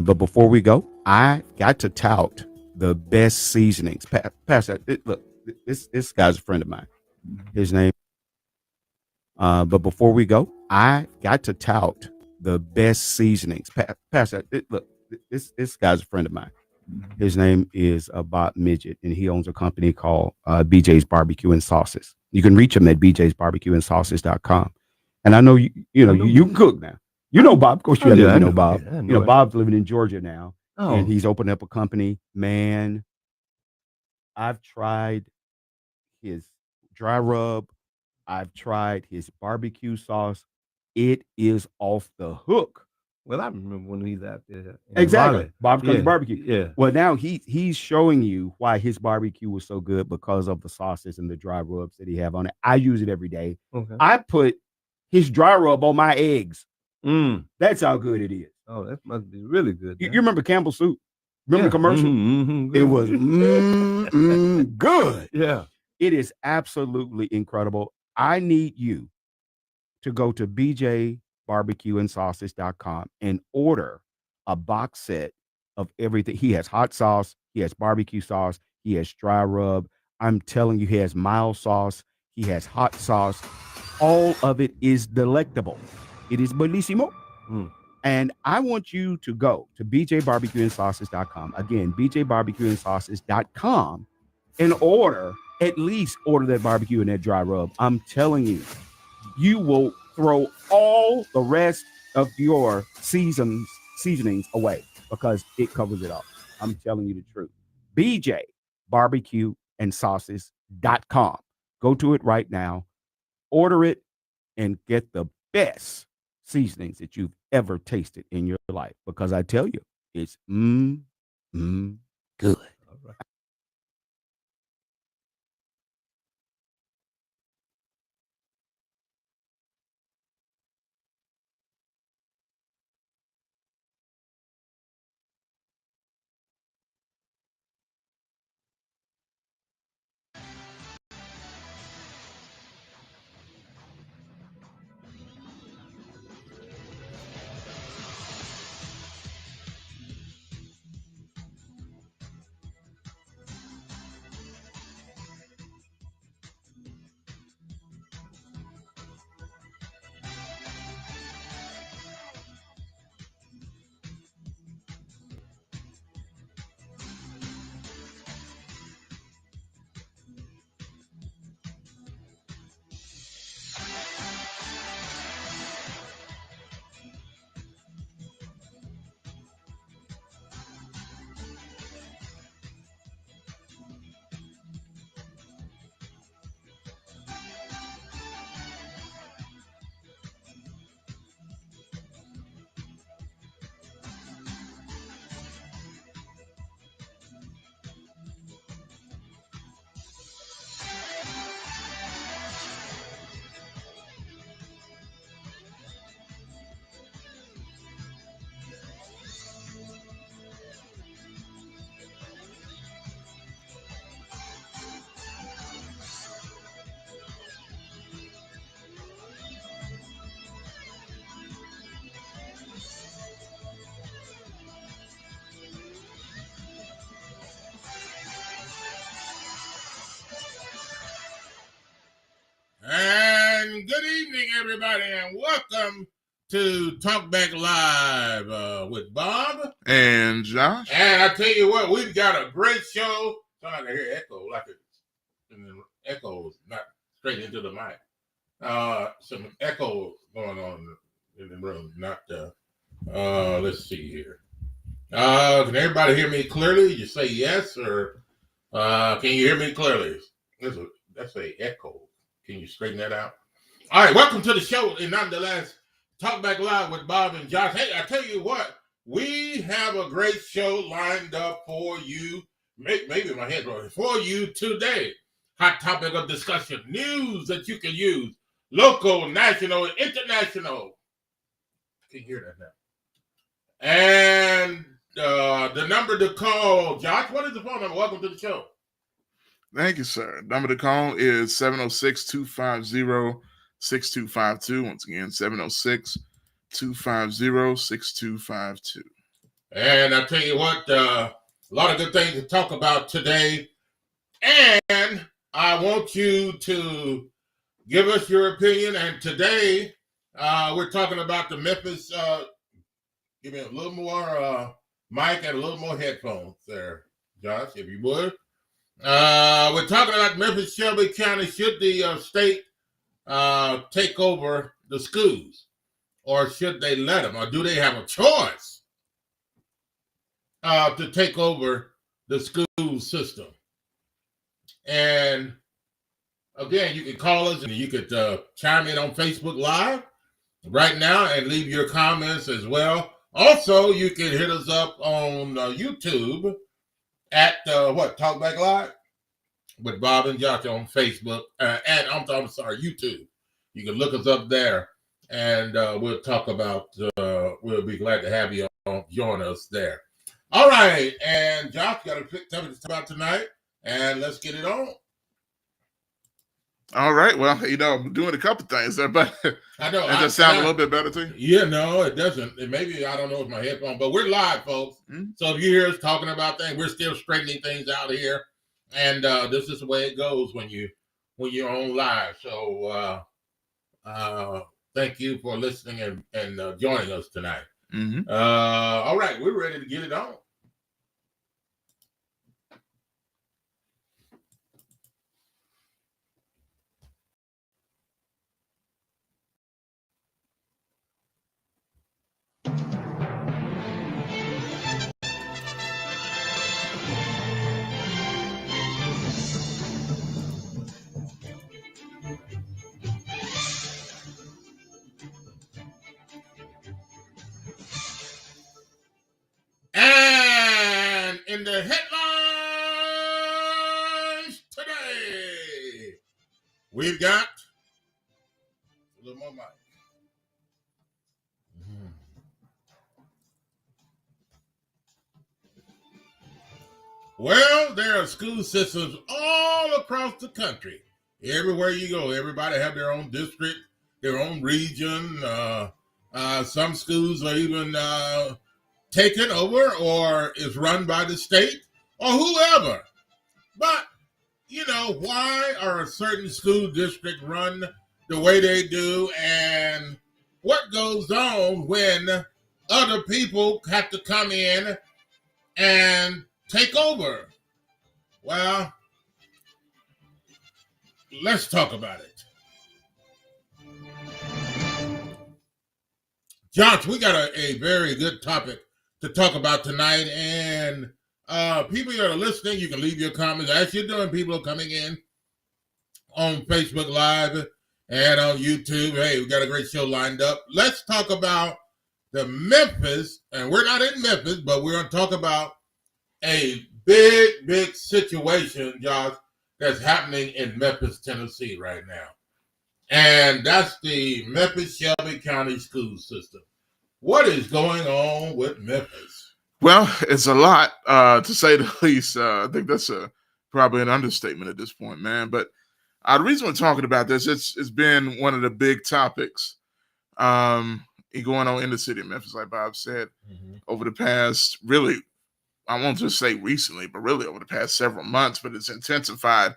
But before we go, I got to tout the best seasonings. Pastor, look, this guy's a friend of mine. His name. But before we go, I got to tout the best seasonings. Pastor, look, this guy's a friend of mine. His name is Bob Midget, and he owns a company called BJ's Barbecue and Sauces. You can reach him at bjsbarbecueandsauces.com. And I know you can cook now. You know Bob. Of course, you know Bob. Yeah, Bob's living in Georgia now, and he's opened up a company. Man, I've tried his dry rub. I've tried his barbecue sauce. It is off the hook. Well, I remember when he's out there. Exactly. Bob's Country Barbecue. Yeah. Well, now he's showing you why his barbecue was so good because of the sauces and the dry rubs that he have on it. I use it every day. Okay. I put his dry rub on my eggs. That's how good it is. Oh, that must be really good. You remember Campbell's Soup? Remember the commercial? It was good. Yeah. It is absolutely incredible. I need you to go to bjbarbecueandsauces.com and order a box set of everything. He has hot sauce, he has barbecue sauce, he has dry rub. I'm telling you, he has mild sauce, he has hot sauce. All of it is delectable. It is bellissimo. And I want you to go to bjbarbecueandsauces.com. Again, bjbarbecueandsauces.com and at least order that barbecue and that dry rub. I'm telling you, you will throw all the rest of your seasonings away because it covers it all. I'm telling you the truth. bjbarbecueandsauces.com. Go to it right now, order it, and get the best seasonings that you've ever tasted in your life, because I tell you, it's good. All right. good evening, everybody, and welcome to Talk Back Live with Bob and Josh. And I tell you what, we've got a great show. Sound like I hear echo, like it echoes, not straight into the mic. Some echo going on in the room. Not let's see here. Can everybody hear me clearly? You say yes, or can you hear me clearly? That's a echo. Can you straighten that out? All right, welcome to the show. And nonetheless, Talk Back Live with Bob and Josh. Hey, I tell you what, we have a great show lined up for you. Maybe my head rolling for you today. Hot topic of discussion, news that you can use, local, national, and international. Can you hear that now? And the number to call, Josh, what is the phone number? Welcome to the show. Thank you, sir. Number to call is 706-250-6252. Once again, 706-250-6252. And I tell you what, a lot of good things to talk about today. And I want you to give us your opinion. And today, we're talking about the Memphis. Give me a little more mic and a little more headphones there, Josh, if you would. We're talking about Memphis, Shelby County. Should the state take over the schools, or should they let them, or do they have a choice to take over the school system? And again, you can call us and you could chime in on Facebook Live right now and leave your comments as well. Also, you can hit us up on YouTube at Talk Back Live with Bob and Josh on Facebook, and I'm sorry, YouTube. You can look us up there, and we'll talk about. We'll be glad to have you join us there. All right, and Josh, got a quick topic to talk about tonight, and let's get it on. All right. Well, I'm doing a couple things there, but I know. does that sound a little bit better to you? Yeah, no, it doesn't. Maybe, I don't know, it's my headphone, but we're live, folks. Mm-hmm. So if you hear us talking about things, we're still straightening things out here. And this is the way it goes when you're on live. So thank you for listening and joining us tonight. Mm-hmm. All right, we're ready to get it on. And in the headlines today, we've got a little more mic. Well, there are school systems all across the country. Everywhere you go, everybody have their own district, their own region. Some schools are even taken over or is run by the state or whoever. But, why are a certain school district run the way they do, and what goes on when other people have to come in and take over? Well, let's talk about it. Josh, we got a very good topic to talk about tonight, and people that are listening, you can leave your comments as you're doing. People are coming in on Facebook Live and on YouTube. Hey, we got a great show lined up. Let's talk about the Memphis, and we're not in Memphis, but we're going to talk about a big situation, Josh, that's happening in Memphis, Tennessee right now. And that's the Memphis Shelby County school system. What is going on with Memphis? Well, it's a lot, to say the least. I think that's probably an understatement at this point, man. But the reason we're talking about this, it's been one of the big topics going on in the city of Memphis, like Bob said, over the past, really, I won't just say recently, but really over the past several months. But it's intensified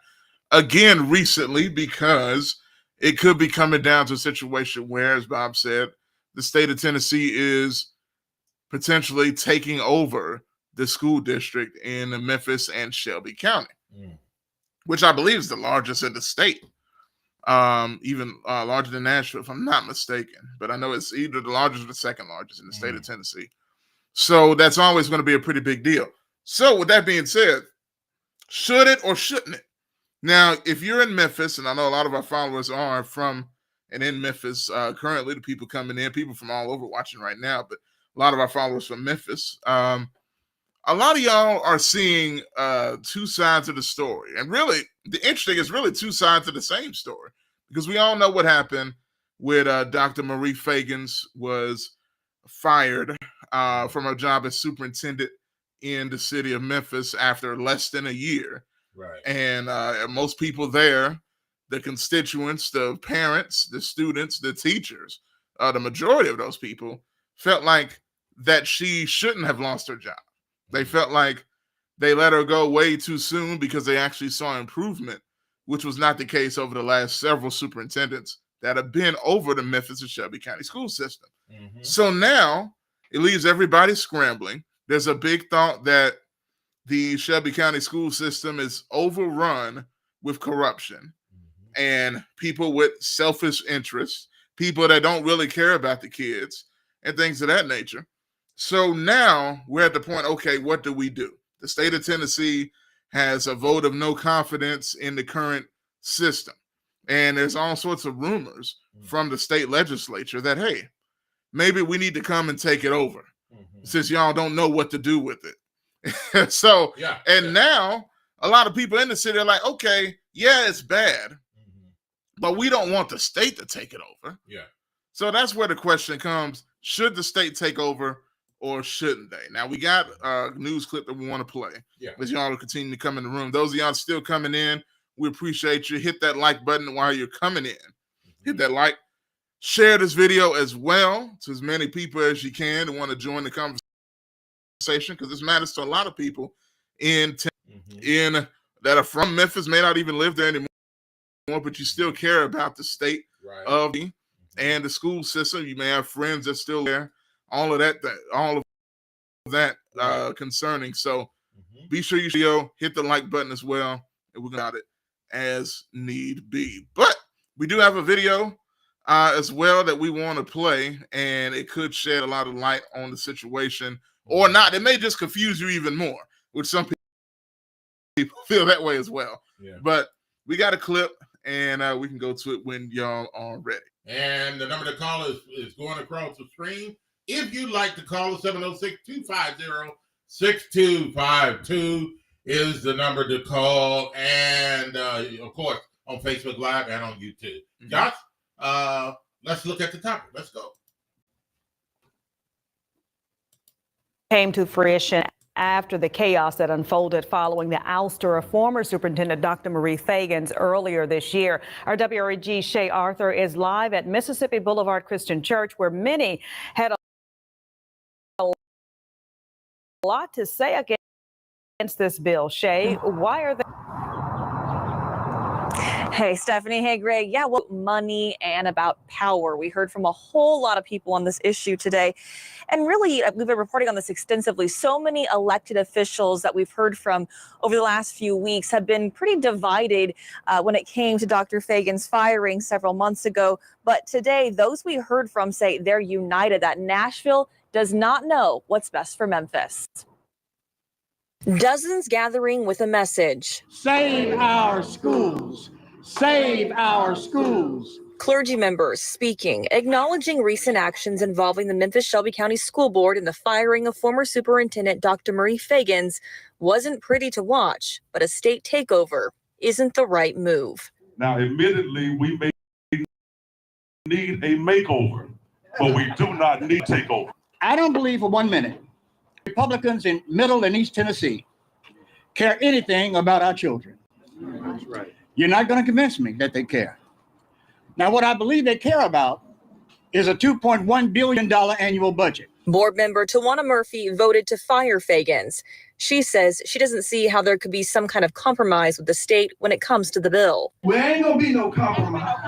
again recently because it could be coming down to a situation where, as Bob said, the state of Tennessee is potentially taking over the school district in Memphis and Shelby County, which I believe is the largest in the state, even larger than Nashville, if I'm not mistaken. But I know it's either the largest or the second largest in the state of Tennessee. So that's always going to be a pretty big deal. So with that being said, should it or shouldn't it? Now, if you're in Memphis, and I know a lot of our followers are from and in Memphis currently, the people coming in, people from all over watching right now, but a lot of our followers from Memphis, a lot of y'all are seeing two sides of the story. And really, the interesting is really two sides of the same story, because we all know what happened with Dr. Marie Fagans was fired from her job as superintendent in the city of Memphis after less than a year. Right. And most people there, the constituents, the parents, the students, the teachers, the majority of those people felt like that she shouldn't have lost her job. They felt like they let her go way too soon because they actually saw improvement, which was not the case over the last several superintendents that have been over the Memphis and Shelby County school system. So now it leaves everybody scrambling. There's a big thought that the Shelby County school system is overrun with corruption and people with selfish interests, people that don't really care about the kids and things of that nature. So now we're at the point, okay, what do we do? The state of Tennessee has a vote of no confidence in the current system. And there's all sorts of rumors from the state legislature that, hey, maybe we need to come and take it over since y'all don't know what to do with it. So, now a lot of people in the city are like, okay, yeah, it's bad, but we don't want the state to take it over. Yeah. So that's where the question comes, should the state take over or shouldn't they? Now, we got a news clip that we want to play. Yeah. As y'all will continue to come in the room. Those of y'all still coming in, we appreciate you. Hit that like button while you're coming in. Hit that like. Share this video as well to as many people as you can who want to join the conversation, because this matters to a lot of people in that are from Memphis, may not even live there anymore, but you still care about the state of and the school system. You may have friends that's still there. All of that concerning. So be sure you hit the like button as well, and we're got it as need be. But we do have a video as well that we want to play, and it could shed a lot of light on the situation or not. It may just confuse you even more, which some people feel that way as well. Yeah. But we got a clip, and we can go to it when y'all are ready. And the number to call is going across the screen. If you'd like to call, 706-250-6252 is the number to call. And, of course, on Facebook Live and on YouTube. Josh, let's look at the topic. Let's go. Came to fruition after the chaos that unfolded following the ouster of former Superintendent Dr. Marie Fagans earlier this year. Our WREG Shay Arthur is live at Mississippi Boulevard Christian Church, where many had a lot to say against this bill. Shay, why are they? Hey, Stephanie. Hey, Greg. Yeah, well, money and about power. We heard from a whole lot of people on this issue today. And really, we've been reporting on this extensively. So many elected officials that we've heard from over the last few weeks have been pretty divided when it came to Dr. Fagans' firing several months ago. But today, those we heard from say they're united, that Nashville does not know what's best for Memphis. Dozens gathering with a message. Save our schools. Save our schools. Clergy members speaking, acknowledging recent actions involving the Memphis Shelby County School Board and the firing of former Superintendent Dr. Marie Fagans wasn't pretty to watch, but a state takeover isn't the right move. Now, admittedly, we may need a makeover, but we do not need takeover. I don't believe for 1 minute Republicans in Middle and East Tennessee care anything about our children. That's right. You're not going to convince me that they care. Now, what I believe they care about is a $2.1 billion annual budget. Board member Tawana Murphy voted to fire Fagans. She says she doesn't see how there could be some kind of compromise with the state when it comes to the bill. We ain't gonna be no compromise.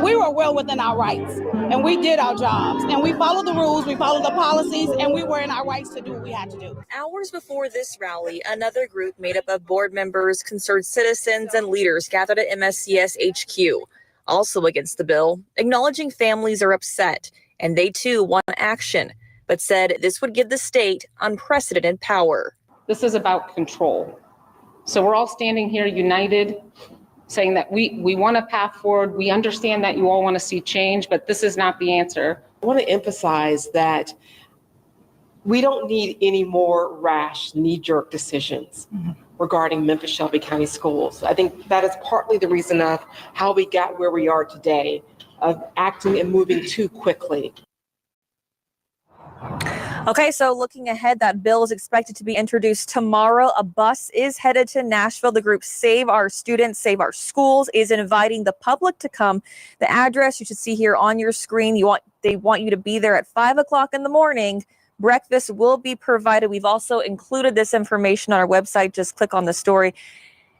We were well within our rights, and we did our jobs, and we followed the rules, we followed the policies, and we were in our rights to do what we had to do. Hours before this rally, another group made up of board members, concerned citizens, and leaders gathered at MSCS HQ, also against the bill, acknowledging families are upset, and they too want action, but said this would give the state unprecedented power. This is about control. So we're all standing here united, saying that we want a path forward. We understand that you all want to see change, but this is not the answer. I want to emphasize that we don't need any more rash, knee-jerk decisions regarding Memphis Shelby County Schools. I think that is partly the reason of how we got where we are today, of acting and moving too quickly. Okay, so looking ahead, that bill is expected to be introduced tomorrow. A bus is headed to Nashville. The group Save Our Students, Save Our Schools is inviting the public to come. The address you should see here on your screen. They want you to be there at 5 o'clock in the morning. Breakfast will be provided. We've also included this information on our website. Just click on the story.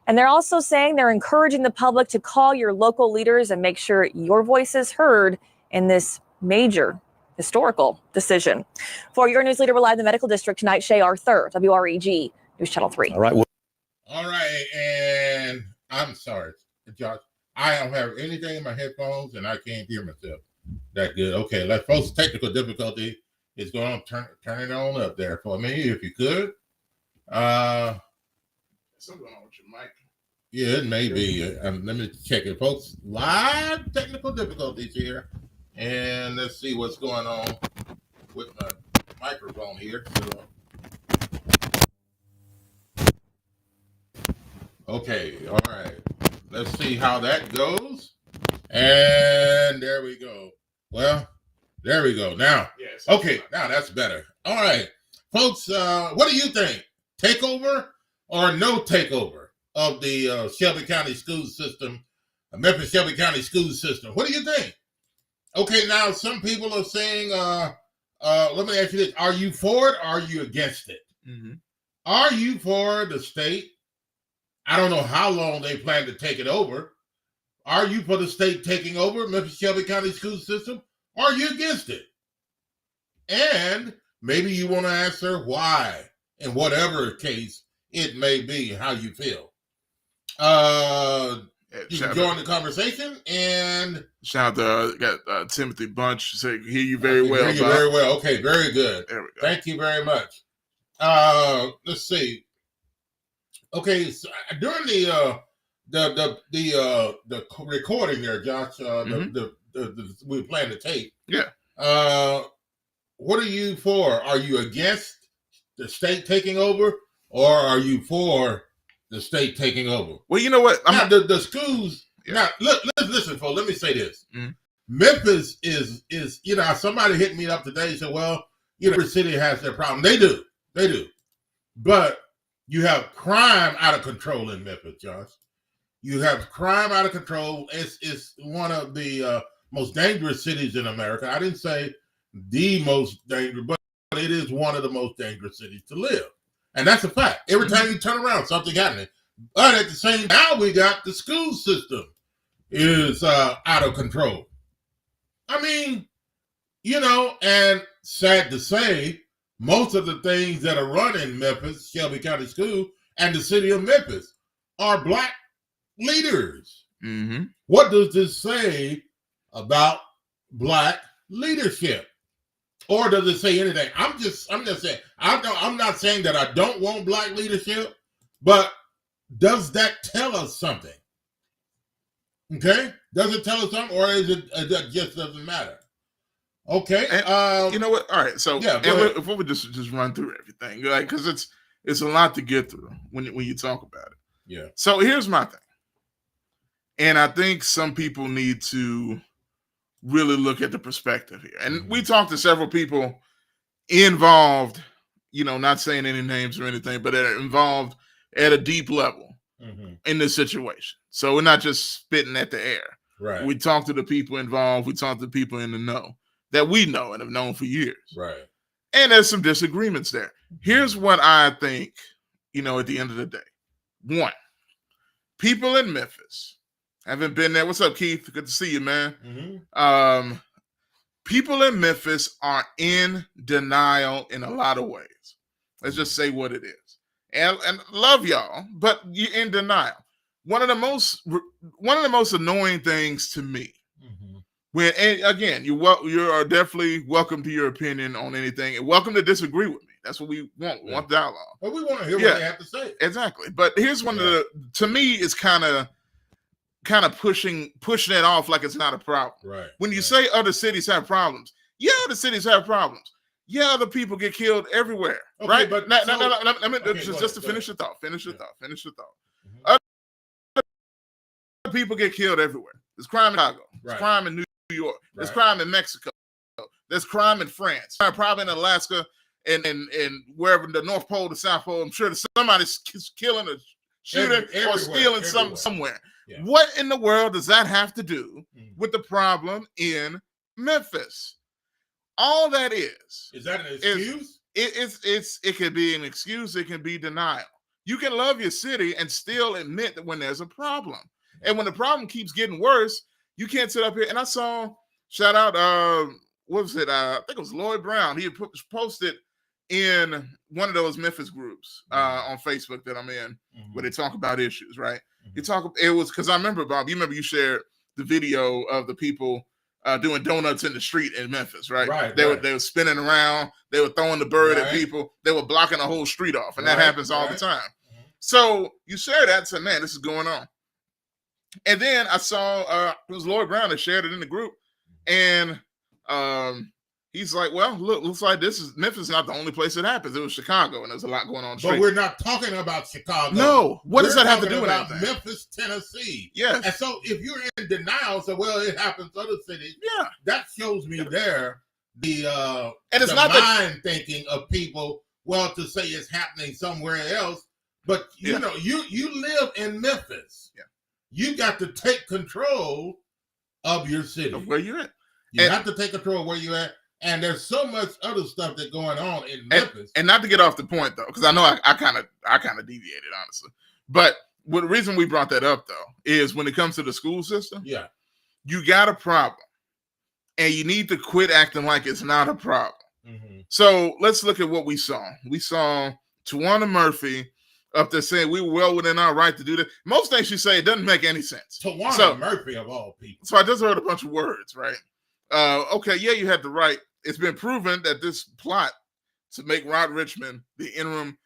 And they're also saying they're encouraging the public to call your local leaders and make sure your voice is heard in this major historical decision. For your news leader, we're live in the medical district tonight. Shay Arthur, WREG News Channel 3. All right, and I'm sorry, Josh. I don't have anything in my headphones, and I can't hear myself that good. Okay, let's folks. Technical difficulty is going on. Turn it on up there for me, if you could. Something wrong with your mic. Yeah, it may be. Let me check it, folks. Live technical difficulties here. And let's see what's going on with my microphone here. Okay, all right. Let's see how that goes. And there we go. Well, there we go. Now, Yes. okay, now that's better. All right, folks, what do you think? Takeover or no takeover of the Shelby County school system, Memphis Shelby County school system? What do you think? Okay, now some people are saying, let me ask you this. Are you for it or are you against it? Mm-hmm. Are you for the state? I don't know how long they plan to take it over. Are you for the state taking over Memphis Shelby County school system? Or are you against it? And maybe you want to answer why, in whatever case it may be, how you feel. You can join the conversation and shout out to got Timothy Bunch. Say hear you very well. Hear you very well. Okay, very good. There we go. Thank you very much. Let's see. Okay, so during the recording there, Josh, we plan to tape. Yeah. What are you for? Are you against the state taking over, or are you for the state taking over? Well, you know what? Now, the schools. Yeah. Now, listen, folks. Let me say this. Mm-hmm. Memphis is somebody hit me up today and said, well, every city has their problem. They do. But you have crime out of control in Memphis, Josh. You have crime out of control. It's one of the most dangerous cities in America. I didn't say the most dangerous, but it is one of the most dangerous cities to live. And that's a fact. Every time you turn around, something happening. But at the same time, we got the school system is out of control. I mean, and sad to say, most of the things that are run in Memphis, Shelby County School, and the city of Memphis are Black leaders. Mm-hmm. What does this say about Black leadership? Or does it say anything? I'm just saying, I'm not saying that I don't want Black leadership, but does that tell us something? Okay? Does it tell us something, or is it that just doesn't matter? Okay. And, you know what? All right. So yeah, if we would just run through everything, like, because it's a lot to get through when you talk about it. Yeah. So here's my thing, and I think some people need to really look at the perspective here. And we talked to several people involved, not saying any names or anything, but that are involved at a deep level in this situation. So we're not just spitting at the air. Right. We talked to the people involved. We talked to people in the know that we know and have known for years. Right. And there's some disagreements there. Here's what I think, at the end of the day. One, people in Memphis haven't been there. What's up, Keith? Good to see you, man. People in Memphis are in denial in a lot of ways. Let's just say what it is. And love y'all, but you're in denial. One of the most annoying things to me, and again, you are definitely welcome to your opinion on anything, and welcome to disagree with me. That's what we want. We want dialogue. But we want to hear what they have to say. Exactly. But here's one of the, to me, is kind of pushing it off like it's not a problem. Right. When you say other cities have problems, yeah, other cities have problems. Yeah, other people get killed everywhere. Okay, right? but let me just to finish your thought. Finish your thought. Other people get killed everywhere. There's crime in Chicago. There's crime in New York. There's crime in Mexico. There's crime in France. Probably in Alaska and wherever, the North Pole, the South Pole. I'm sure somebody's killing or shooting or stealing somewhere. Yeah. What in the world does that have to do with the problem in Memphis? All that is that an excuse? It could be an excuse. It can be denial. You can love your city and still admit that when there's a problem, and when the problem keeps getting worse, you can't sit up here. And I saw, shout out, what was it? I think it was Lloyd Brown. He had posted in one of those Memphis groups on Facebook that I'm in, where they talk about issues. Right? It was because I remember, Bob. You shared the video of the people doing donuts in the street in Memphis, right? They were spinning around. They were throwing the bird at people. They were blocking the whole street off, and that happens all the time. So you share that and say, man, this is going on. And then I saw it was Lloyd Brown that shared it in the group, and he's like, well, looks like Memphis is not the only place it happens. It was Chicago, and there's a lot going on. But we're not talking about Chicago. No, what does that have to do with anything? Memphis, Tennessee. Yes. And so if you're in denial, so well, it happens to other cities. Yeah. That shows me there the and it's the not mind thinking of people. Well, to say it's happening somewhere else, but you know, you live in Memphis. Yeah. You got to take control of your city. Of where you're at. You have to take control of where you're at. And there's so much other stuff that's going on in Memphis. And not to get off the point though, because I know I kind of deviated, honestly. But the reason we brought that up though is when it comes to the school system, you got a problem, and you need to quit acting like it's not a problem. So let's look at what we saw. We saw Tawana Murphy up there saying we were well within our right to do that. Most things she say, it doesn't make any sense. Tawana Murphy of all people. So I just heard a bunch of words, right? Okay, yeah, you had the right. It's been proven that this plot to make Rod Richmond the interim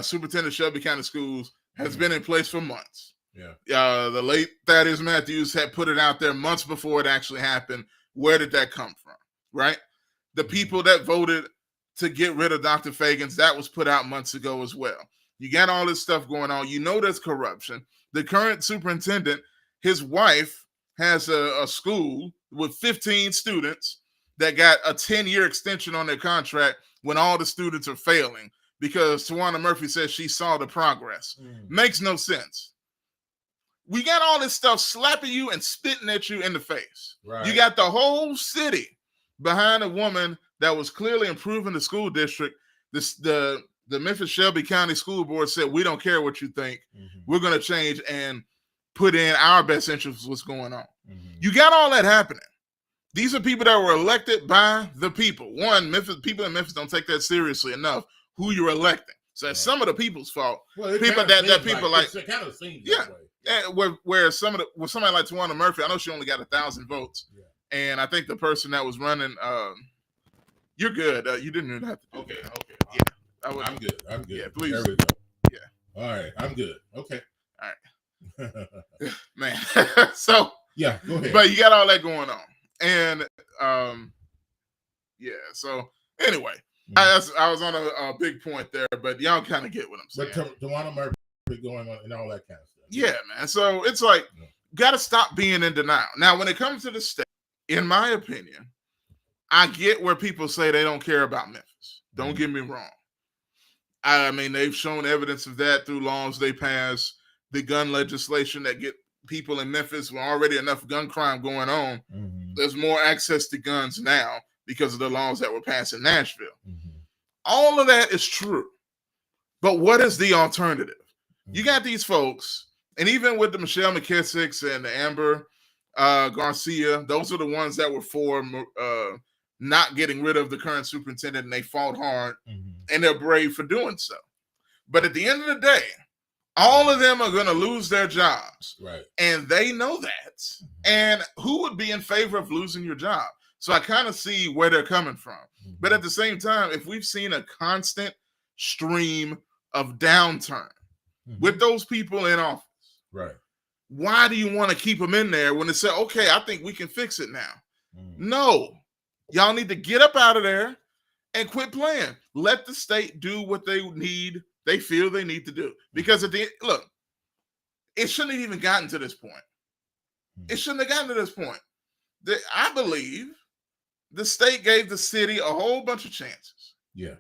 superintendent of Shelby County Schools has been in place for months. Yeah. The late Thaddeus Matthews had put it out there months before it actually happened. Where did that come from? Right? The people that voted to get rid of Dr. Fagans, that was put out months ago as well. You got all this stuff going on. You know there's corruption. The current superintendent, his wife has a school with 15 students that got a 10-year extension on their contract when all the students are failing because Tawana Murphy says she saw the progress. Makes no sense. We got all this stuff slapping you and spitting at you in the face. Right. You got the whole city behind a woman that was clearly improving the school district. The Memphis Shelby County School Board said, we don't care what you think. We're going to change and put in our best interest of what's going on. You got all that happening. These are people that were elected by the people. One, people in Memphis don't take that seriously enough who you're electing. So it's some of the people's fault. Well, people that people like it kind of seems that way. Where somebody like Tawana Murphy, I know she only got 1,000 votes. And I think the person that was running, you're good. You didn't even have to. Okay. Yeah. I'm good. Yeah, please. There we go. Yeah. All right. I'm good. Okay. All right. Man. So. Yeah, go ahead. But you got all that going on. And, so anyway, I was on a big point there, but y'all kind of get what I'm saying. But Tawana Murphy going on and all that kind of stuff. Yeah, man. So it's like, got to stop being in denial. Now, when it comes to the state, in my opinion, I get where people say they don't care about Memphis. Don't get me wrong. I mean, they've shown evidence of that through laws they passed, the gun legislation that get people in Memphis with already enough gun crime going on. There's more access to guns now because of the laws that were passed in Nashville. All of that is true. But what is the alternative? You got these folks, and even with the Michelle McKissicks and the Amber Garcia, those are the ones that were for not getting rid of the current superintendent, and they fought hard, and they're brave for doing so. But at the end of the day, all of them are going to lose their jobs. Right. And they know that. And who would be in favor of losing your job? So I kind of see where they're coming from. But at the same time, if we've seen a constant stream of downturn with those people in office, right, why do you want to keep them in there when they say, okay, I think we can fix it now? No. Y'all need to get up out of there and quit playing. Let the state do what they feel they need to do. Because at the end, look, it shouldn't have even gotten to this point. It shouldn't have gotten to this point. I believe the state gave the city a whole bunch of chances. Yeah.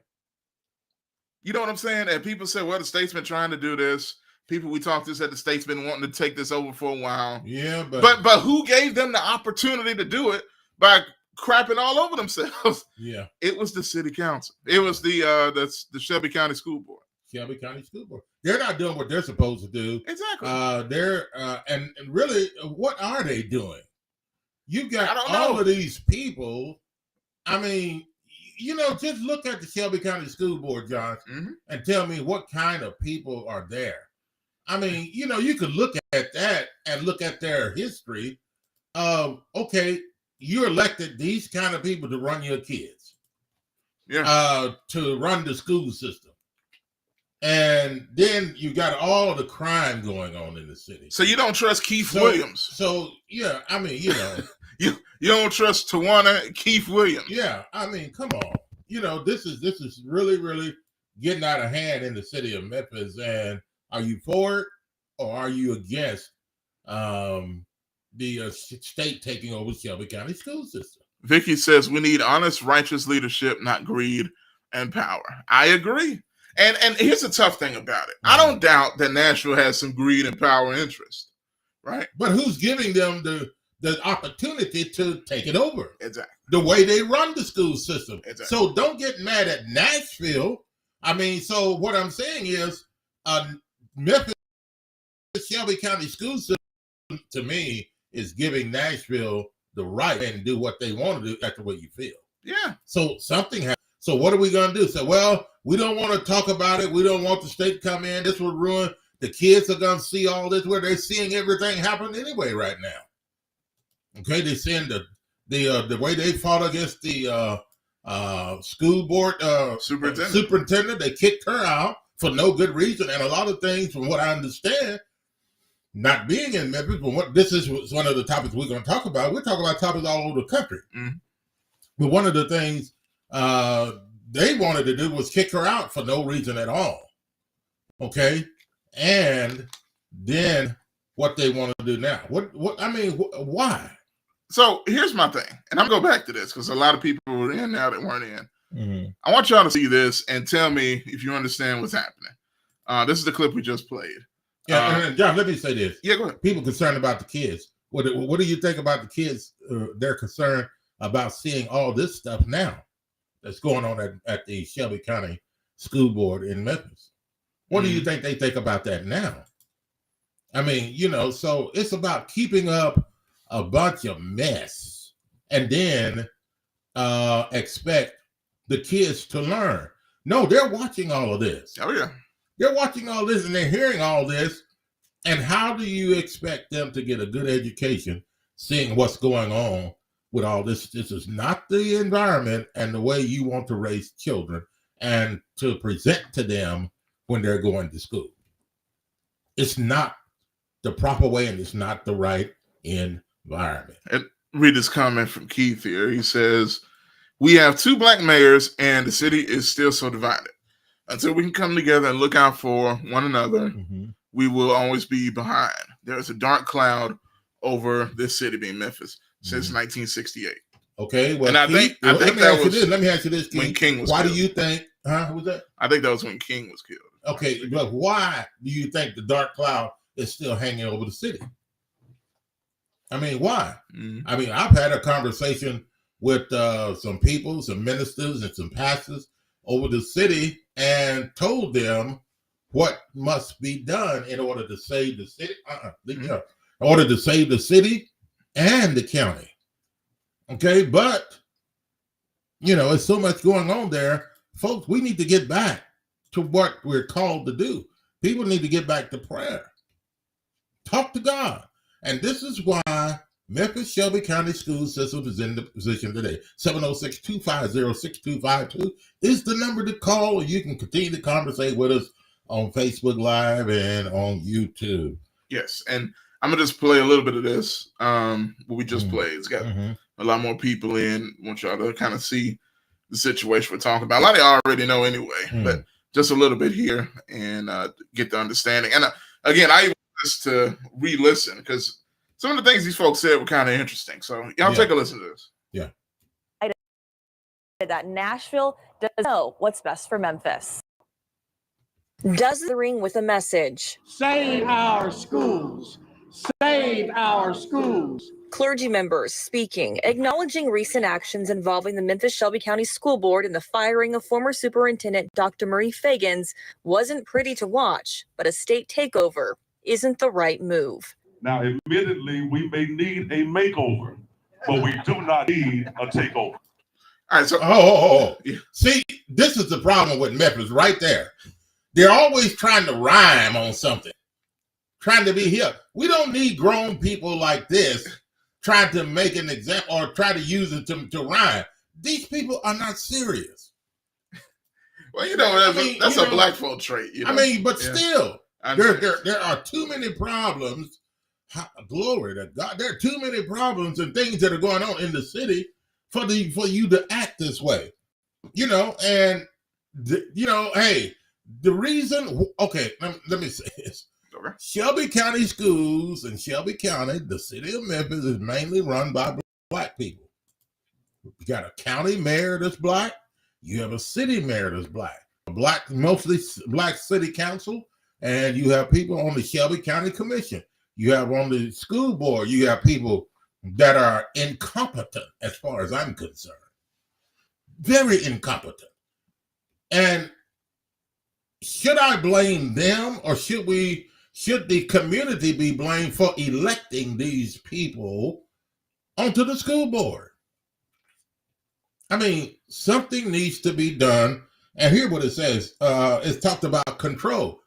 You know what I'm saying? And people say, well, the state's been trying to do this. People we talked to said the state's been wanting to take this over for a while. Yeah, but who gave them the opportunity to do it by crapping all over themselves? Yeah. It was the city council. It was the Shelby County School Board. Shelby County School Board. They're not doing what they're supposed to do. Exactly. They're and really, what are they doing? You've got I don't all know. of these people. I mean, you know, just look at the Shelby County School Board, John, and tell me what kind of people are there. I mean, you know, you could look at that and look at their history of, okay, you elected these kind of people to run your kids, to run the school system. And then you got all the crime going on in the city. So you don't trust Keith Williams. So, yeah, I mean, you know. you don't trust Tawana Keith Williams. Yeah, I mean, come on. You know, this is really, really getting out of hand in the city of Memphis. And are you for it or are you against the state taking over Shelby County school system? Vicky says we need honest, righteous leadership, not greed and power. I agree. And here's the tough thing about it. I don't doubt that Nashville has some greed and power interest, right? But who's giving them the opportunity to take it over? Exactly. The way they run the school system. Exactly. So don't get mad at Nashville. I mean, so what I'm saying is Memphis Shelby County school system, to me, is giving Nashville the right and do what they want to do. That's the way you feel. Yeah. So something happened. So what are we going to do? So, well, we don't want to talk about it. We don't want the state to come in. This will ruin. The kids are going to see all this where they're seeing everything happen anyway right now. Okay, they're seeing the way they fought against the school board superintendent. They kicked her out for no good reason. And a lot of things, from what I understand, not being in Memphis, but this is one of the topics we're going to talk about. We're talking about topics all over the country. But one of the things they wanted to do was kick her out for no reason at all. Okay, and then what they want to do now? What? I mean, why? So here's my thing, and I'm gonna go back to this because a lot of people were in now that weren't in. I want y'all to see this and tell me if you understand what's happening. This is the clip we just played. Yeah, John, let me say this. Yeah, go ahead. People concerned about the kids. What do you think about the kids? They're concerned about seeing all this stuff now that's going on at the Shelby County School Board in Memphis. What do you think they think about that now? I mean, you know, so it's about keeping up a bunch of mess and then expect the kids to learn. No, they're watching all of this. Oh, yeah. They're watching all this and they're hearing all this. And how do you expect them to get a good education seeing what's going on with all this? This is not the environment and the way you want to raise children and to present to them when they're going to school. It's not the proper way and it's not the right environment. And read this comment from Keith here. He says, we have 2 black mayors and the city is still so divided. Until we can come together and look out for one another, we will always be behind. There is a dark cloud over this city being Memphis since 1968. Okay, well, and I think that was let me ask you this, Keith. when King was why killed. do you think, who was that? I think that was when King was killed. Okay, but why do you think the dark cloud is still hanging over the city? I mean, why? I mean, I've had a conversation with some people, some ministers, and some pastors over the city and told them what must be done in order to save the city. In order to save the city and the county. Okay, but there's so much going on there, folks. We need to get back to what we're called to do. People need to get back to prayer. Talk to God. And this is why Memphis Shelby County School System is in the position today. 706-250-6252 is the number to call, or you can continue to conversate with us on Facebook Live and on YouTube. Yes, and I'm gonna just play a little bit of this. What we just played. It's got a lot more people in. I want y'all to kind of see the situation we're talking about. A lot of y'all already know anyway, but just a little bit here and get the understanding. And again, I want this to re-listen because some of the things these folks said were kind of interesting. So y'all take a listen to this. Yeah. That Nashville doesn't know what's best for Memphis. Does the ring with a message. Save our schools. Save our schools. Clergy members speaking, acknowledging recent actions involving the Memphis Shelby County School Board and the firing of former Superintendent Dr. Marie Fagans wasn't pretty to watch, but a state takeover isn't the right move. Now, admittedly, we may need a makeover, but we do not need a takeover. All right, so see, this is the problem with Memphis right there. They're always trying to rhyme on something, trying to be here. We don't need grown people like this trying to make an example or try to use it to rhyme. These people are not serious. Well, that's a black folk trait. But still, there are too many problems. Glory to God. There are too many problems and things that are going on in the city for you to act this way. Hey, the reason, okay, let me say this. Okay. Shelby County Schools in Shelby County, the city of Memphis, is mainly run by black people. You got a county mayor that's black. You have a city mayor that's black. Mostly black city council, and you have people on the Shelby County Commission. You have on the school board, you have people that are incompetent as far as I'm concerned. Very incompetent. And should I blame them, or should the community be blamed for electing these people onto the school board? Something needs to be done. And here's what it says. It's talked about control.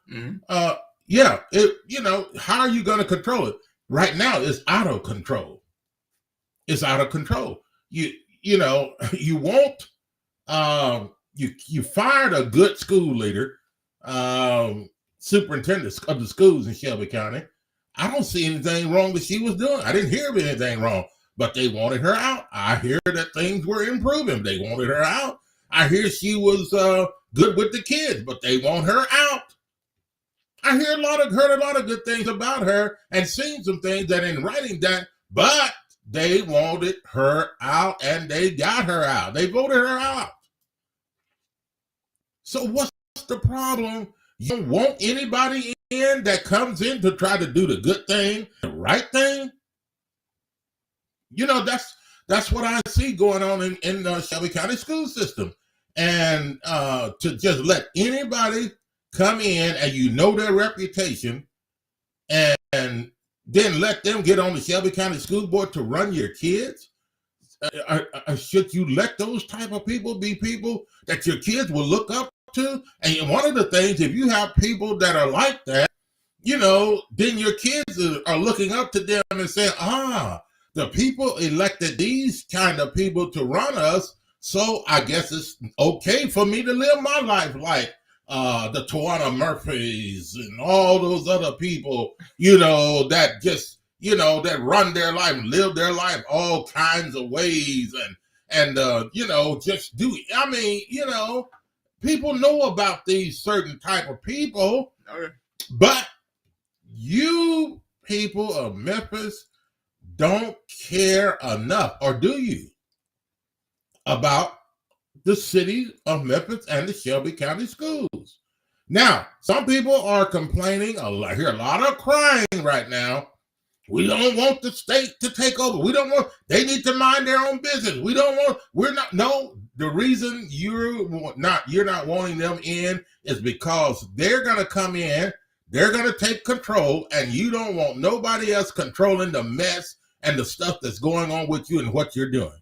How are you going to control it? Right now, it's out of control. It's out of control. You fired a good school leader, superintendent of the schools in Shelby County. I don't see anything wrong that she was doing. I didn't hear of anything wrong, but they wanted her out. I hear that things were improving. They wanted her out. I hear she was good with the kids, but they want her out. I heard a lot of good things about her and seen some things that in writing that, but they wanted her out and they got her out. They voted her out. So what's the problem? You don't want anybody in that comes in to try to do the good thing, the right thing? That's what I see going on in the Shelby County school system. And to just let anybody come in and their reputation and then let them get on the Shelby County School Board to run your kids? Should you let those type of people be people that your kids will look up to? And one of the things, if you have people that are like that, then your kids are looking up to them and saying, the people elected these kind of people to run us, so I guess it's okay for me to live my life like the Tawana Murphys and all those other people, that just, that run their life, live their life all kinds of ways and just do it. People know about these certain type of people, but you people of Memphis don't care enough, or do you, about the city of Memphis and the Shelby County schools? Now, some people are complaining. I hear a lot of crying right now We don't want the state to take over. We don't want, they need to mind their own business. We don't want, the reason you're not wanting them in is because they're going to come in, they're going to take control, and you don't want nobody else controlling the mess and the stuff that's going on with you and what you're doing.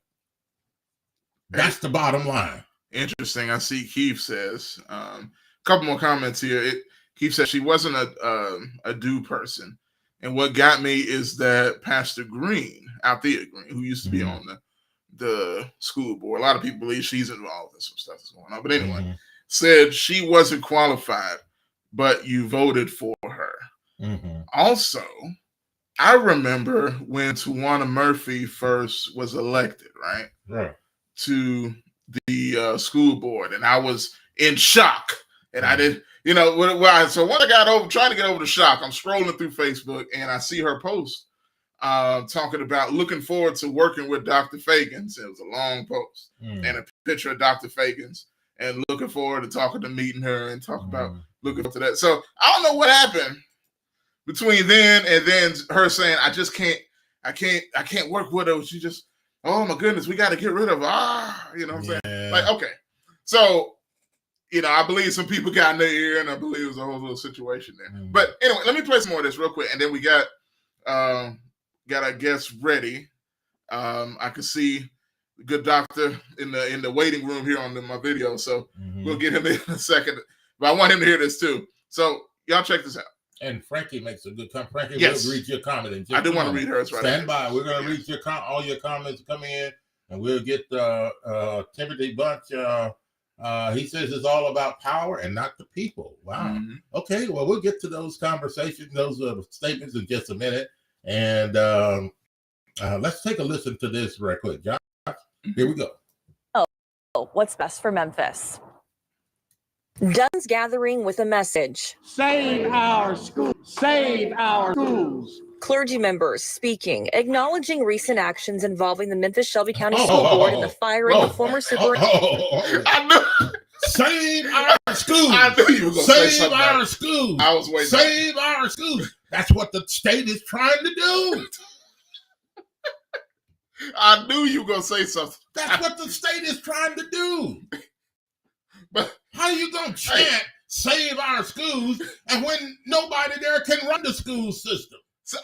That's the bottom line. Interesting. I see Keith says, a couple more comments here. Keith says she wasn't a do person. And what got me is that Pastor Green, Althea Green, who used to be on the school board, a lot of people believe she's involved in some stuff that's going on. But anyway, said she wasn't qualified, but you voted for her. Also, I remember when Tawana Murphy first was elected, right? To the school board, and I was in shock. And I did, so when I got trying to get over the shock, I'm scrolling through Facebook and I see her post talking about looking forward to working with Dr. Fagans. It was a long post and a picture of Dr. Fagans and looking forward to talking to meeting her and talk about looking forward to that. So I don't know what happened between then and then her saying, I can't work with her. She just, oh my goodness, we got to get rid of her. You know what I'm saying? Like, okay. So, I believe some people got in their ear, and I believe it was a whole little situation there. But anyway, let me play some more of this real quick, and then we got our guests ready. I can see the good doctor in the waiting room here on my video, so we'll get him in a second. But I want him to hear this too. So y'all check this out. And Frankie makes a good comment. Frankie will read your comment. In just I do want to read hers right Stand by. We're going to read all your comments come in, and we'll get Timothy Bunch. He says it's all about power and not the people. Wow. Okay, well, we'll get to those conversations, those statements in just a minute. And let's take a listen to this right quick. Josh, here we go. Oh, what's best for Memphis? Dunn's gathering with a message. Save our schools. Save our schools. Clergy members speaking, acknowledging recent actions involving the Memphis Shelby County School Board and the firing of former superintendent. I knew. Save our schools. I knew you were going to say something. Save our schools. I was waiting. Save our schools. That's what the state is trying to do. I knew you were going to say something. That's what the state is trying to do. But how are you going to chant, save our schools, and when nobody there can run the school system? So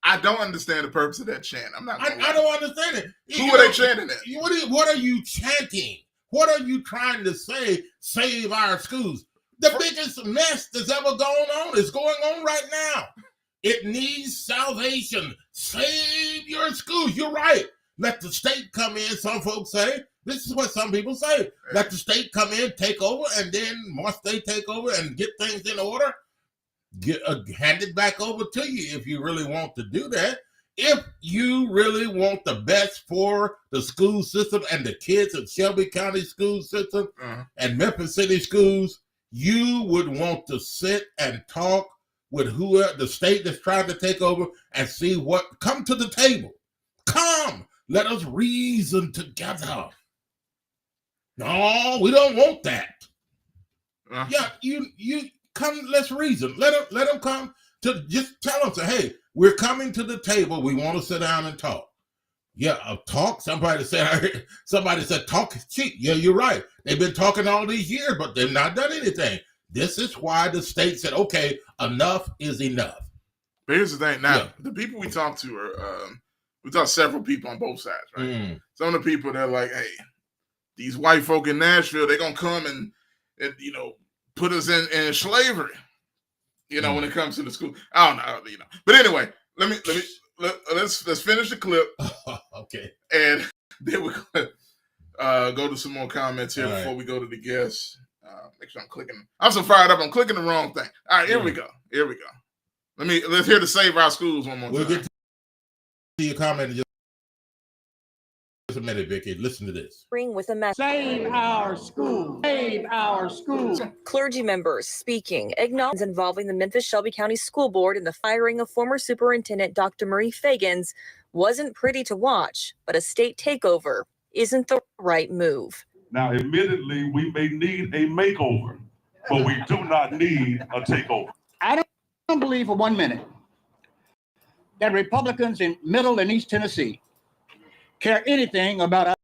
I don't understand the purpose of that chant. I don't understand it. Who are they chanting at? What are you chanting? What are you trying to say? Save our schools. The biggest mess that's ever gone on is going on right now. It needs salvation. Save your schools. You're right. Let the state come in. Some folks say, this is what some people say. Let the state come in, take over, and then once they take over and get things in order, hand it back over to you if you really want to do that. If you really want the best for the school system and the kids at Shelby County school system and Memphis City schools, you would want to sit and talk with whoever the state that's trying to take over and see come to the table. Come, let us reason together. No, we don't want that. Yeah, you come, let's reason. Let them come to just tell them, say, hey, we're coming to the table. We want to sit down and talk. Yeah, talk. Somebody said talk is cheap. Yeah, you're right. They've been talking all these years, but they've not done anything. This is why the state said, okay, enough is enough. But here's the thing. Now, the people we talked to are, we talked to several people on both sides, right? Some of the people that are like, hey, these white folk in Nashville, they're going to come and put us in slavery, when it comes to the school. I don't know, But anyway, let's finish the clip. Okay. And then we're going to go to some more comments here before we go to the guests. Make sure I'm clicking. I'm so fired up. I'm clicking the wrong thing. All right, here we go. Let's hear the Save Our Schools one more time. We'll get to your comment in just a minute, Vicky. Listen to this. Bring with a message. Save our schools. Save our schools. Clergy members speaking, acknowledging involving the Memphis Shelby County School Board and the firing of former superintendent Dr. Marie Fagans wasn't pretty to watch, but a state takeover isn't the right move. Now, admittedly, we may need a makeover, but we do not need a takeover. I don't believe for 1 minute that Republicans in Middle and East Tennessee care anything about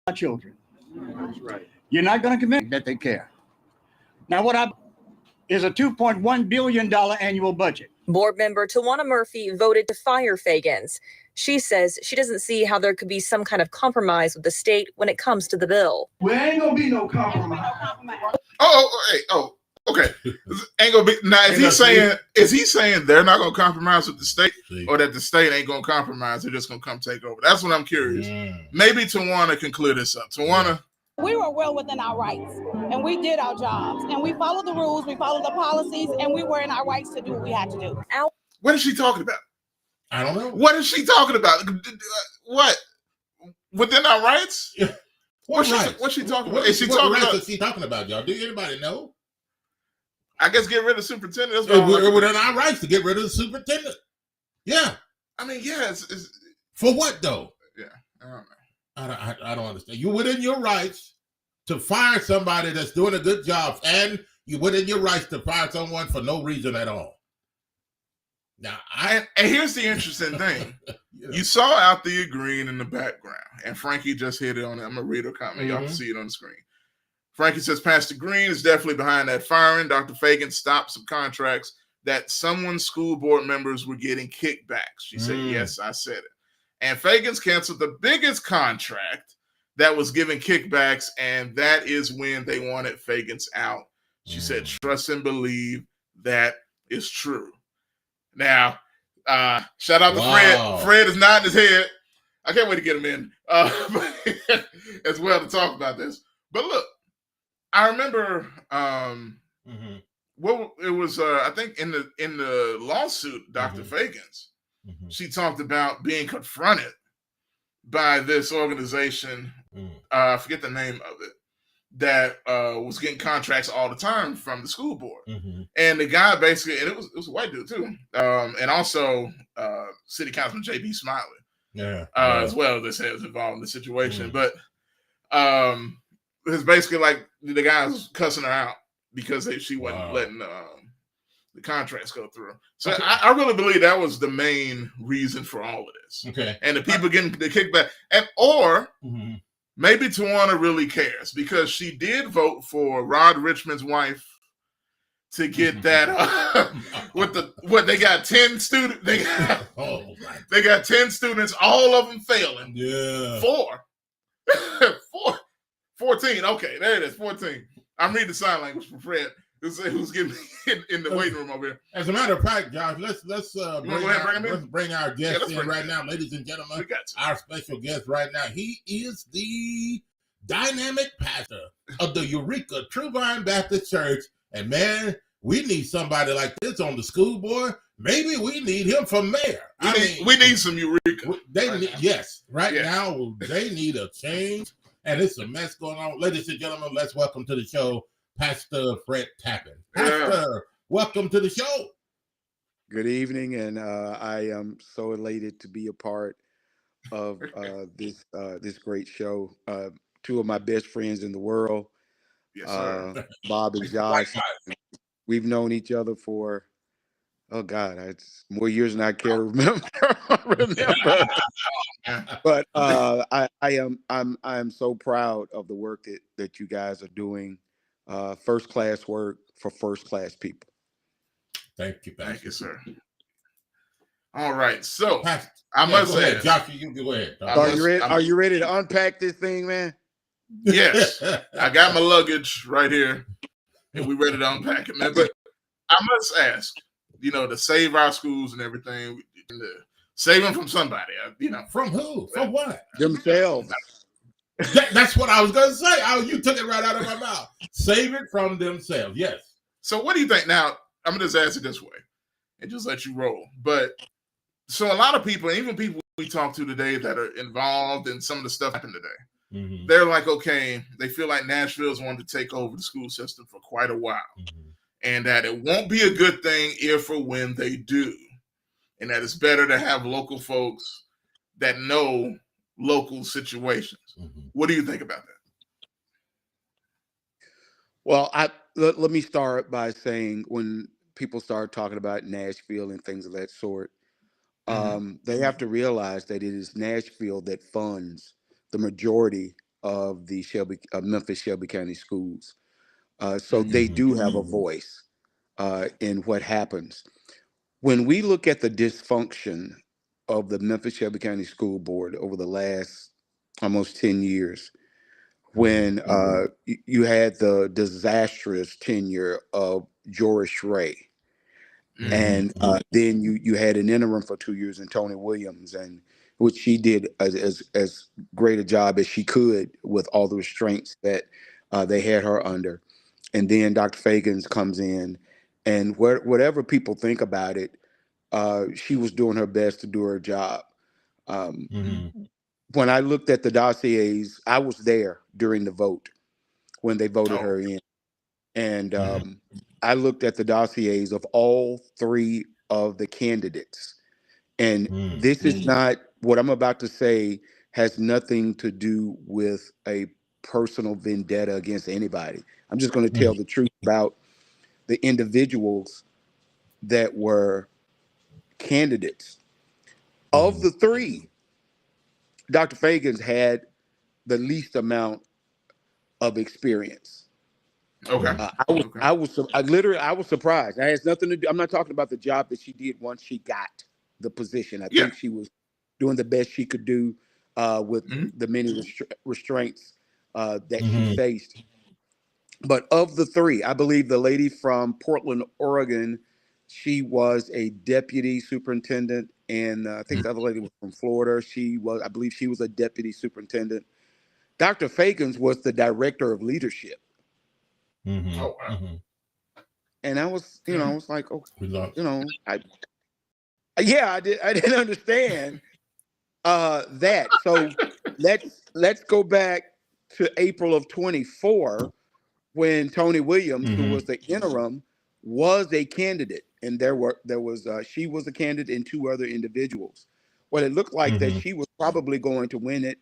our children. That's right. You're not going to convince me that they care. Now, what is a $2.1 billion annual budget. Board member Tawana Murphy voted to fire Fagans. She says she doesn't see how there could be some kind of compromise with the state when it comes to the bill. Well, ain't gonna be no compromise. Okay. Ain't gonna be now. Is he saying they're not gonna compromise with the state, or that the state ain't gonna compromise? They're just gonna come take over. That's what I'm curious. Maybe Tawana can clear this up. Tawana. We were well within our rights, and we did our jobs, and we followed the rules, we followed the policies, and we were in our rights to do what we had to do. What is she talking about? I don't know. What is she talking about? What? Within our rights? What's she talking about? Is she talking about? What's she talking about, y'all? Do anybody know? I guess get rid of the superintendent. We're within our rights to get rid of the superintendent. Yeah. I mean, yeah. It's for what though? Yeah. I don't know. I don't understand. You're within your rights to fire somebody that's doing a good job, and you're within your rights to fire someone for no reason at all. Now, and here's the interesting thing. You saw out the green in the background, and Frankie just hit it on it. I'm going to read her comment. Y'all can see it on the screen. Frankie says, Pastor Green is definitely behind that firing. Dr. Fagan stopped some contracts that someone's school board members were getting kickbacks. She said, yes, I said it. And Fagan's canceled the biggest contract that was giving kickbacks, and that is when they wanted Fagan's out. She said, trust and believe that is true. Now, shout out to Fred. Fred is nodding his head. I can't wait to get him in as well to talk about this. But look, I remember well, it was I think in the lawsuit, Dr. Fagan's. She talked about being confronted by this organization. I forget the name of it, that was getting contracts all the time from the school board. And the guy basically, and it was a white dude too, and also City Councilman J.B. Smiley, as well, that was involved in the situation. But it's basically like the guy was cussing her out because she wasn't letting the contracts go through. So I really believe that was the main reason for all of this. Okay. And the people getting the kickback, or maybe Tawana really cares because she did vote for Rod Richmond's wife to get that with the what they got 10 students. They got 10 students, all of them failing. Yeah. 14. Okay, there it is. 14. I'm reading the sign language for Fred. Who's getting in the waiting room over here? As a matter of fact, Josh, let's bring our guest in right now, ladies and gentlemen. Our special guest right now. He is the dynamic pastor of the Eureka True Vine Baptist Church, and man, we need somebody like this on the school board. Maybe we need him for mayor. We need some Eureka. Now they need a change, and it's a mess going on. Ladies and gentlemen, let's welcome to the show Pastor Fred Tappan. Pastor, welcome to the show. Good evening, and I am so elated to be a part of this great show. Two of my best friends in the world, Bob and Josh. We've known each other for it's more years than I care to remember. But I'm so proud of the work that you guys are doing. First class work for first class people. Thank you, thank you, sir. All right, so I must say, Josh, you go ahead. Are you ready to unpack this thing, man? Yes, I got my luggage right here, and we're ready to unpack it, man. But I must ask, to save our schools and everything, save them from somebody, From who? From what? Themselves. That's what I was going to say. You took it right out of my mouth. Save it from themselves. Yes. So what do you think? Now, I'm going to just ask it this way and just let you roll. But so a lot of people, even people we talk to today that are involved in some of the stuff happened today, they're like, okay, they feel like Nashville's wanted to take over the school system for quite a while. And that it won't be a good thing if or when they do. And that it's better to have local folks that know local situations. What do you think about that? Well, let me start by saying when people start talking about Nashville and things of that sort, They have to realize that it is Nashville that funds the majority of the Memphis Shelby County schools. So they do have a voice in what happens. When we look at the dysfunction of the Memphis Shelby County School Board over the last almost 10 years, when you had the disastrous tenure of Joris Ray, and then you had an interim for 2 years in Tony Williams, and which she did as great a job as she could with all the restraints that they had her under. And then Dr. Fagans comes in, and whatever people think about it, she was doing her best to do her job. When I looked at the dossiers, I was there during the vote when they voted her in. And I looked at the dossiers of all three of the candidates. And this is not, what I'm about to say has nothing to do with a personal vendetta against anybody. I'm just going to tell the truth about the individuals that were candidates. Of the three, Dr. Fagans had the least amount of experience. Okay. I was surprised. That has nothing to do. I'm not talking about the job that she did once she got the position. I think she was doing the best she could do with the many restraints that she faced. But of the three, I believe the lady from Portland, Oregon, she was a deputy superintendent, and I think the other lady was from Florida. I believe she was a deputy superintendent. Dr. Fagans was the director of leadership. Oh, wow. And I was, I was like, oh, I didn't understand that. So let's go back to April of 24, when Tony Williams, who was the interim, was a candidate, and she was a candidate and two other individuals. Well, it looked like that she was probably going to win it,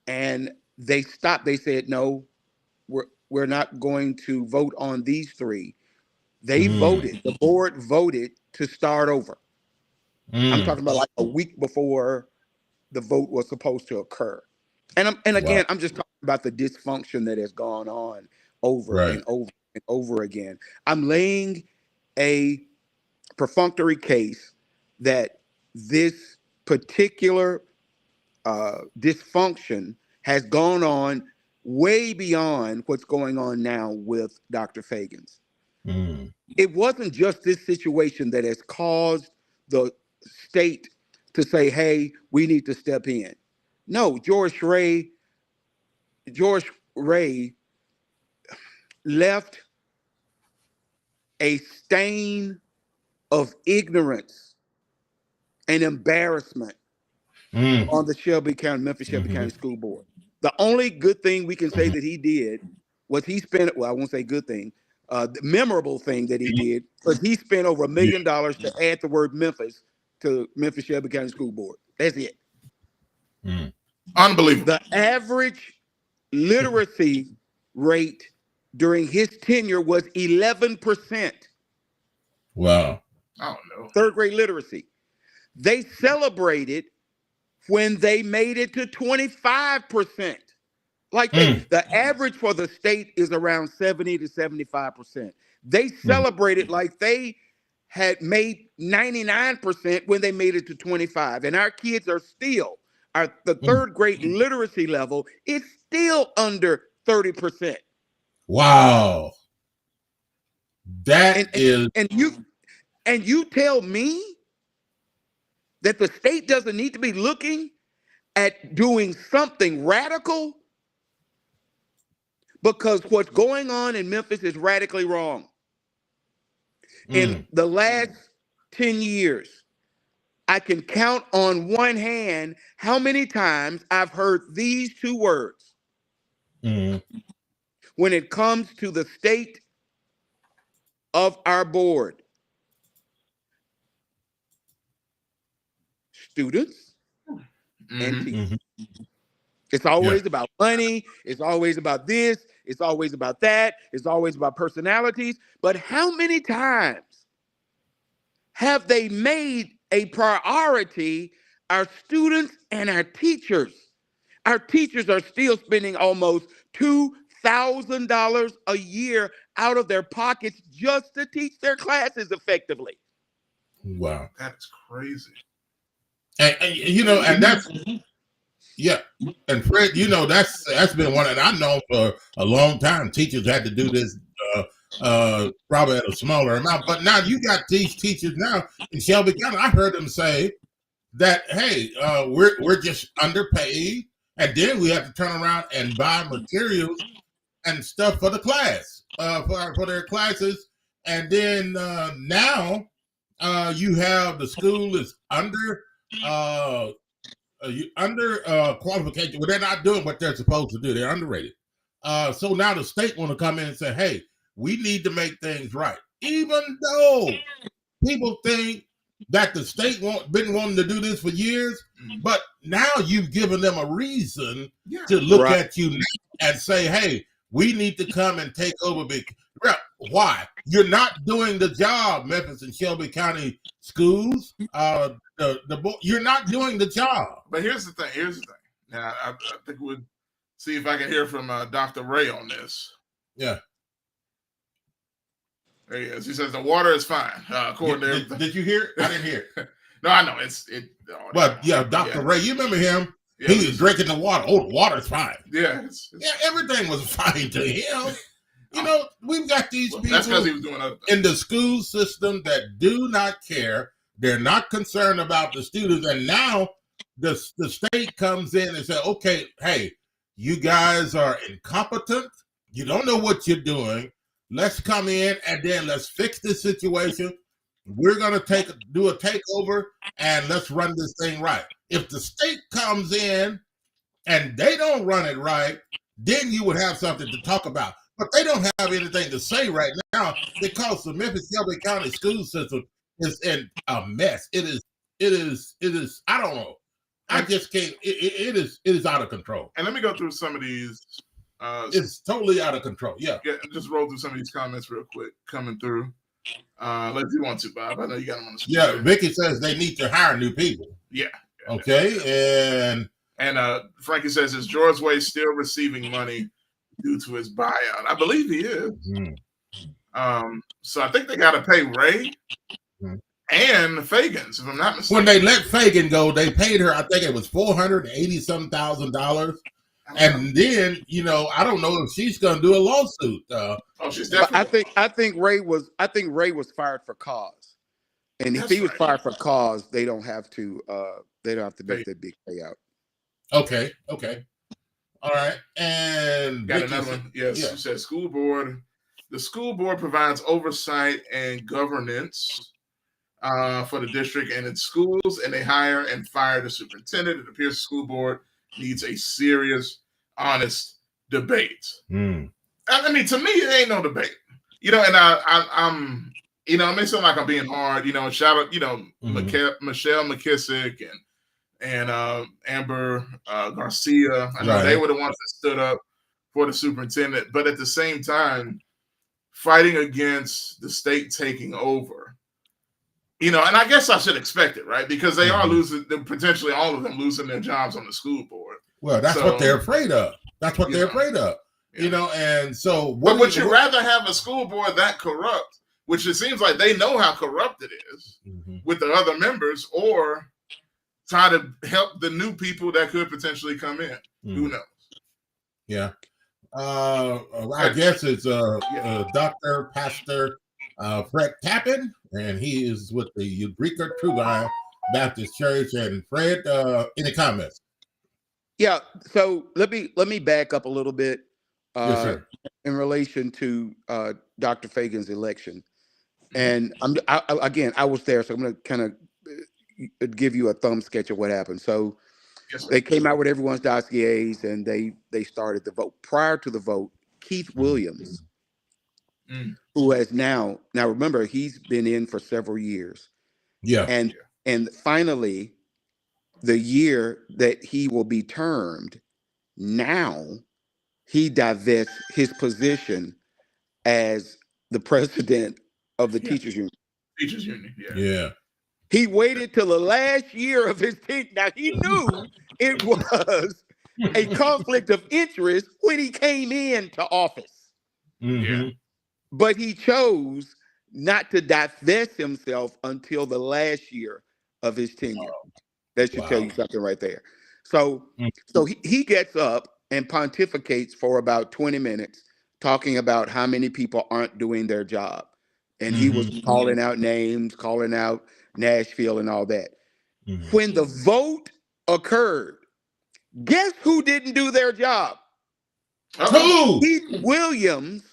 and they stopped. They said, no, we're not going to vote on these three. They voted. The board voted to start over. I'm talking about like a week before the vote was supposed to occur. And again, I'm just talking about the dysfunction that has gone on over and over and over again. I'm laying a perfunctory case that this particular dysfunction has gone on way beyond what's going on now with Dr. Fagans. It wasn't just this situation that has caused the state to say, hey, we need to step in. No, George Ray left a stain of ignorance and embarrassment on the Memphis Shelby County School Board. The only good thing we can say that he did was he spent, well, I won't say good thing, the memorable thing that he did was he spent over $1 million to add the word Memphis to Memphis Shelby County School Board. That's it. Unbelievable. The average literacy rate during his tenure was 11%. Wow. I don't know. Third grade literacy. They celebrated when they made it to 25%. Like the average for the state is around 70 to 75%. They celebrated like they had made 99% when they made it to 25. And our kids are still, the third grade literacy level is still under 30%. Wow. And you tell me that the state doesn't need to be looking at doing something radical, because what's going on in Memphis is radically wrong. In the last 10 years, I can count on one hand how many times I've heard these two words when it comes to the state of our board. Students and teachers. It's always about money. It's always about this. It's always about that. It's always about personalities. But how many times have they made a priority, our students and our teachers. Our teachers are still spending almost $2,000 a year out of their pockets just to teach their classes effectively. Wow. That's crazy. And you know, and that's, yeah. And Fred, you know, that's been one that I know for a long time. Teachers had to do this probably at a smaller amount. But now you got these teachers now in Shelby County. I heard them say that, hey, we're just underpaid, and then we have to turn around and buy materials and stuff for the class, for their classes. And then now you have the school is under qualification. Well, they're not doing what they're supposed to do. They're underrated. So now the state want to come in and say, hey, we need to make things right. Even though people think that the state been wanting to do this for years, but now you've given them a reason to look at you and say, hey, we need to come and take over. Why? You're not doing the job, Memphis and Shelby County schools. You're not doing the job. But here's the thing. Now, I think we'll see if I can hear from Dr. Ray on this. Yeah. There he is. He says the water is fine. According to everything. Did you hear it? I didn't hear it. No, I know. But yeah, Dr. Ray, you remember him? Yeah, he was drinking the water. Oh, the water's fine. Yeah. Yeah, everything was fine to him. You know, we've got these people that's because he was doing other things in the school system that do not care. They're not concerned about the students. And now the state comes in and says, okay, hey, you guys are incompetent. You don't know what you're doing. Let's come in and then let's fix this situation. We're going to do a takeover and let's run this thing right. If the state comes in and they don't run it right, then you would have something to talk about. But they don't have anything to say right now because the Memphis Shelby County school system is in a mess. It is, I don't know. I just can't, it is out of control. And let me go through some of these. It's totally out of control. Yeah. Just roll through some of these comments real quick coming through. If you want to, Bob. I know you got them on the screen. Yeah, Vicky says they need to hire new people. Yeah. Okay. And Frankie says, is George Way still receiving money due to his buyout? I believe he is. So I think they got to pay Ray and Fagans, if I'm not mistaken. When they let Fagan go, they paid her, I think it was $480,000. And then, you know, I don't know if she's going to do a lawsuit. She's definitely. I think Ray was fired for cause, and if he was fired for cause, they don't have to make that big payout. Okay. All right. And got another one. Yes. Yeah. She said school board. The school board provides oversight and governance for the district and its schools, and they hire and fire the superintendent. It appears the school board needs a serious, honest debate. I mean, to me, it ain't no debate. You know, and I'm, you know, it may sound like I'm being hard. You know, shout out, you know, Michelle McKissick and Amber Garcia. I know they were the ones that stood up for the superintendent, but at the same time, fighting against the state taking over. You know, and I guess I should expect it, right? Because they are losing, potentially all of them losing their jobs on the school board. Well, that's what they're afraid of. That's what they're afraid of. You know, and so would you rather have a school board that corrupt, which it seems like they know how corrupt it is with the other members, or try to help the new people that could potentially come in? Who knows? Yeah. I guess it's Dr. Pastor Fred Tappan, and he is with the Eureka True Vine Baptist Church. And Fred, any comments? Yeah, so let me back up a little bit in relation to Dr. Fagan's election. And I was there, so I'm going to kind of give you a thumb sketch of what happened. So they came out with everyone's dossiers, and they started the vote. Prior to the vote, Keith Williams, who has now remember, he's been in for several years. Yeah. And finally, the year that he will be termed, now he divests his position as the president of the teachers union. Teachers union, yeah. He waited till the last year of his tenure. Now he knew it was a conflict of interest when he came into office, Mm-hmm. but he chose not to divest himself until the last year of his tenure. That should tell you something right there. So, he gets up and pontificates for about 20 minutes, talking about how many people aren't doing their job, and he was calling out names, calling out Nashville and all that. When the vote occurred, guess who didn't do their job? Who? Keith Williams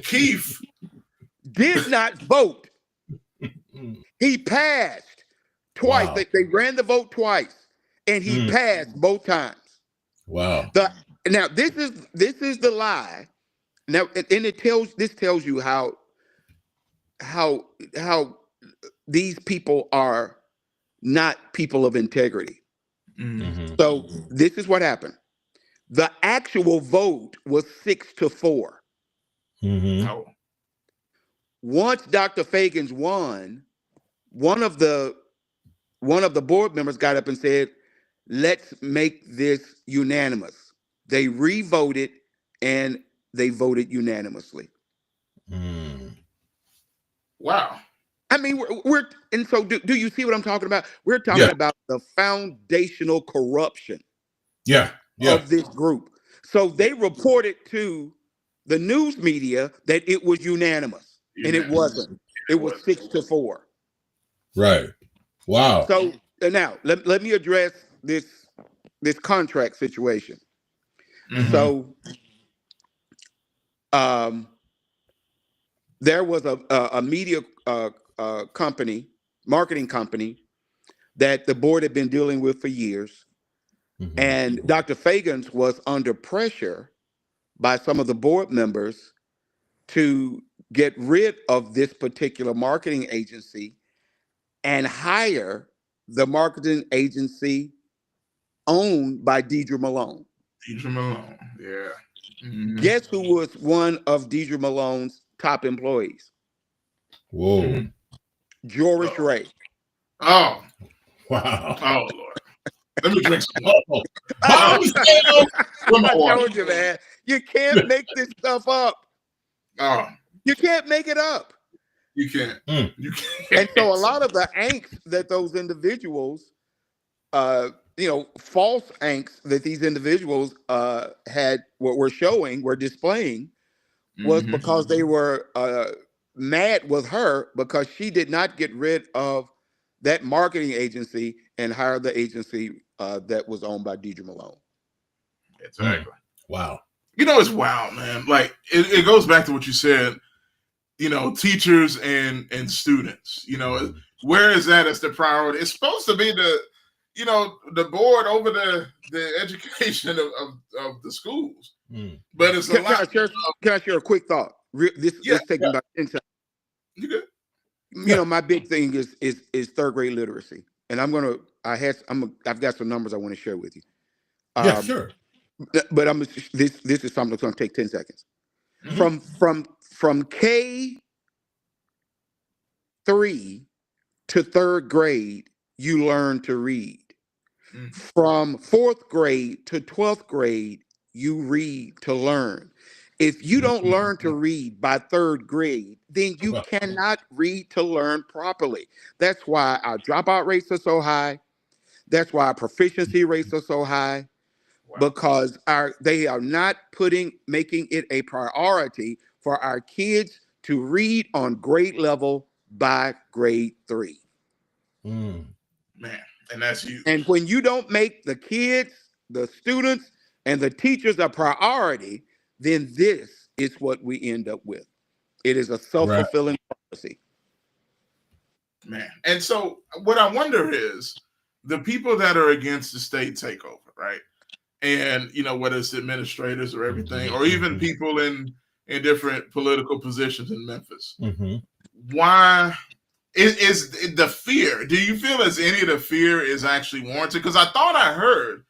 Keith did not vote. He passed twice. Wow. They ran the vote twice, and he passed both times. Wow. Now this is the lie. Now, and it tells you how these people are not people of integrity. So this is what happened. The actual vote was 6-4. Oh. Once Dr. Fagans won, one of the board members got up and said, "Let's make this unanimous." They re-voted and they voted unanimously. Wow. I mean, we're and so do you see what I'm talking about? We're talking about the foundational corruption of this group. So they reported to the news media that it was unanimous, and it wasn't. It was 6-4. Right. Wow. So now let me address this contract situation. So there was a media company, marketing company, that the board had been dealing with for years. And Dr. Fagans was under pressure by some of the board members to get rid of this particular marketing agency and hire the marketing agency owned by Deidre Malone. Deidre Malone, yeah. Guess who was one of Deidre Malone's top employees? Whoa. Joris Ray. Oh. Wow. Oh, Lord. Let me drink some more. I told you, man. You can't make this stuff up. Oh. You can't make it up. You can't. You can't. And so a lot of the angst that those individuals, false angst that these individuals were displaying was because they were mad with her because she did not get rid of that marketing agency and hire the agency that was owned by Deidre Malone. Exactly. Wow. It's wild, man. Like it goes back to what you said, teachers and students, where is that as the priority? It's supposed to be the board over the education of the schools. But it's Can I share a quick thought? This taking about 10 seconds. You good? My big thing is third grade literacy, and I've got some numbers I want to share with you. Yeah, sure. But this is something that's going to take 10 seconds. From K3 to third grade, you learn to read. From fourth grade to 12th grade, you read to learn. If you don't learn to read by third grade, then you cannot read to learn properly. That's why our dropout rates are so high. That's why our proficiency rates are so high, because they are not making it a priority for our kids to read on grade level by grade 3. Man, and that's huge. And when you don't make the kids, the students, and the teachers a priority, then this is what we end up with. It is a self-fulfilling prophecy. Man. And so what I wonder is the people that are against the state takeover, right? And, whether it's administrators or everything, or even people in different political positions in Memphis, why is the fear? Do you feel as any of the fear is actually warranted? Because I thought I heard,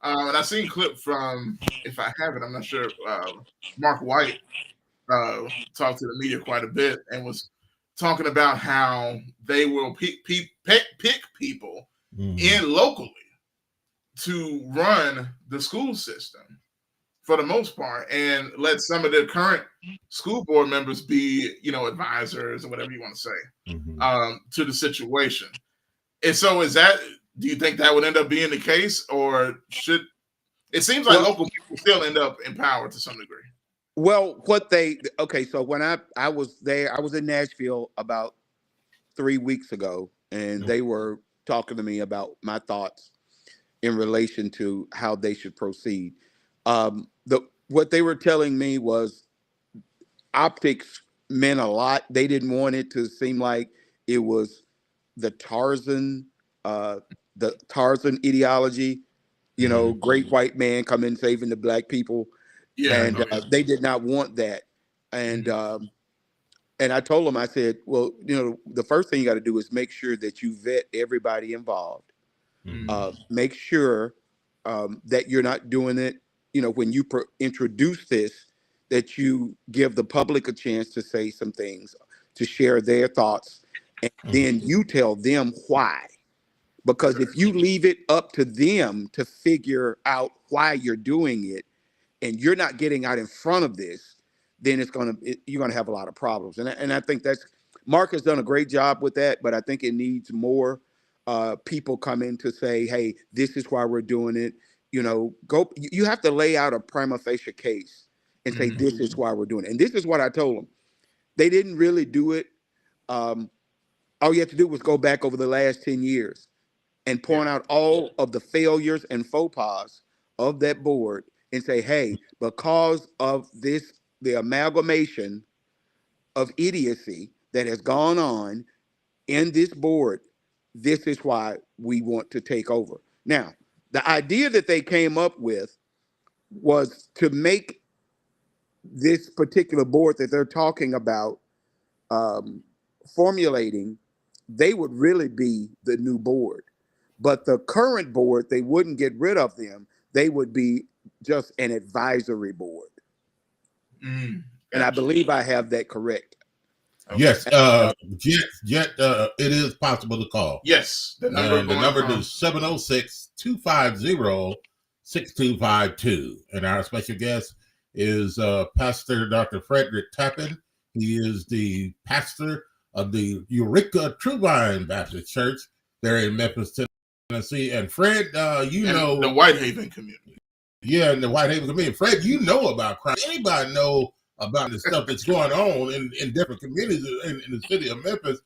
and I seen a clip from, if I have it, I'm not sure, Mark White talked to the media quite a bit and was talking about how they will pick people in locally to run the school system for the most part, and let some of the current school board members be, advisors or whatever you want to say, to the situation. And so do you think that would end up being the case, or it seems like local people still end up in power to some degree? Well, so when I was there, I was in Nashville about 3 weeks ago, and they were talking to me about my thoughts in relation to how they should proceed. What they were telling me was optics meant a lot. They didn't want it to seem like it was the Tarzan ideology, great white man coming saving the black people. Yeah, they did not want that. And I told them, I said, well, the first thing you got to do is make sure that you vet everybody involved. Make sure that you're not doing it, when you introduce this, that you give the public a chance to say some things, to share their thoughts, and then you tell them why. Because if you leave it up to them to figure out why you're doing it, and you're not getting out in front of this, then you're gonna have a lot of problems. And I think Mark has done a great job with that, but I think it needs more people come in to say, hey, this is why we're doing it. You have to lay out a prima facie case and say, this is why we're doing it. And this is what I told them. They didn't really do it. All you have to do was go back over the last 10 years and point out all of the failures and faux pas of that board and say, hey, because of the amalgamation of idiocy that has gone on in this board, this is why we want to take over. Now, the idea that they came up with was to make this particular board that they're talking about formulating, they would really be the new board. But the current board, they wouldn't get rid of them. They would be just an advisory board. And I believe I have that correct. Okay. Yes, Jet, it is possible to call. Yes. The number is 706-250-6252. And our special guest is Pastor Dr. Frederick Tappan. He is the pastor of the Eureka True Vine Baptist Church there in Memphis, Tennessee. And Fred, the Whitehaven community. Yeah, in the Whitehaven community. Fred, you know about crime. Anybody know about the stuff that's going on in different communities in the city of Memphis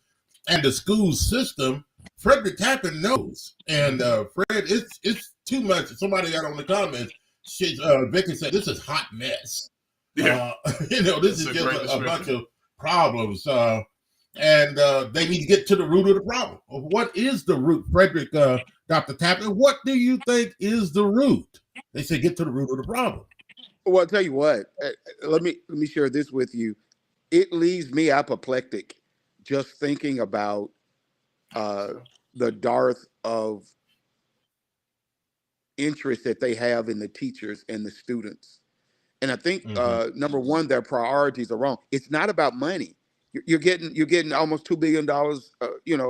and the school system? Frederick Tappan knows. And Fred, it's too much. Somebody got on the comments. Vicky said, this is hot mess. Yeah. This is just a bunch of problems. And they need to get to the root of the problem. What is the root, Frederick, Dr. Tappan? What do you think is the root? They say get to the root of the problem. Well, I'll tell you what. Let me share this with you. It leaves me apoplectic just thinking about the dearth of interest that they have in the teachers and the students. And I think number one, their priorities are wrong. It's not about money. You're getting almost $2 billion,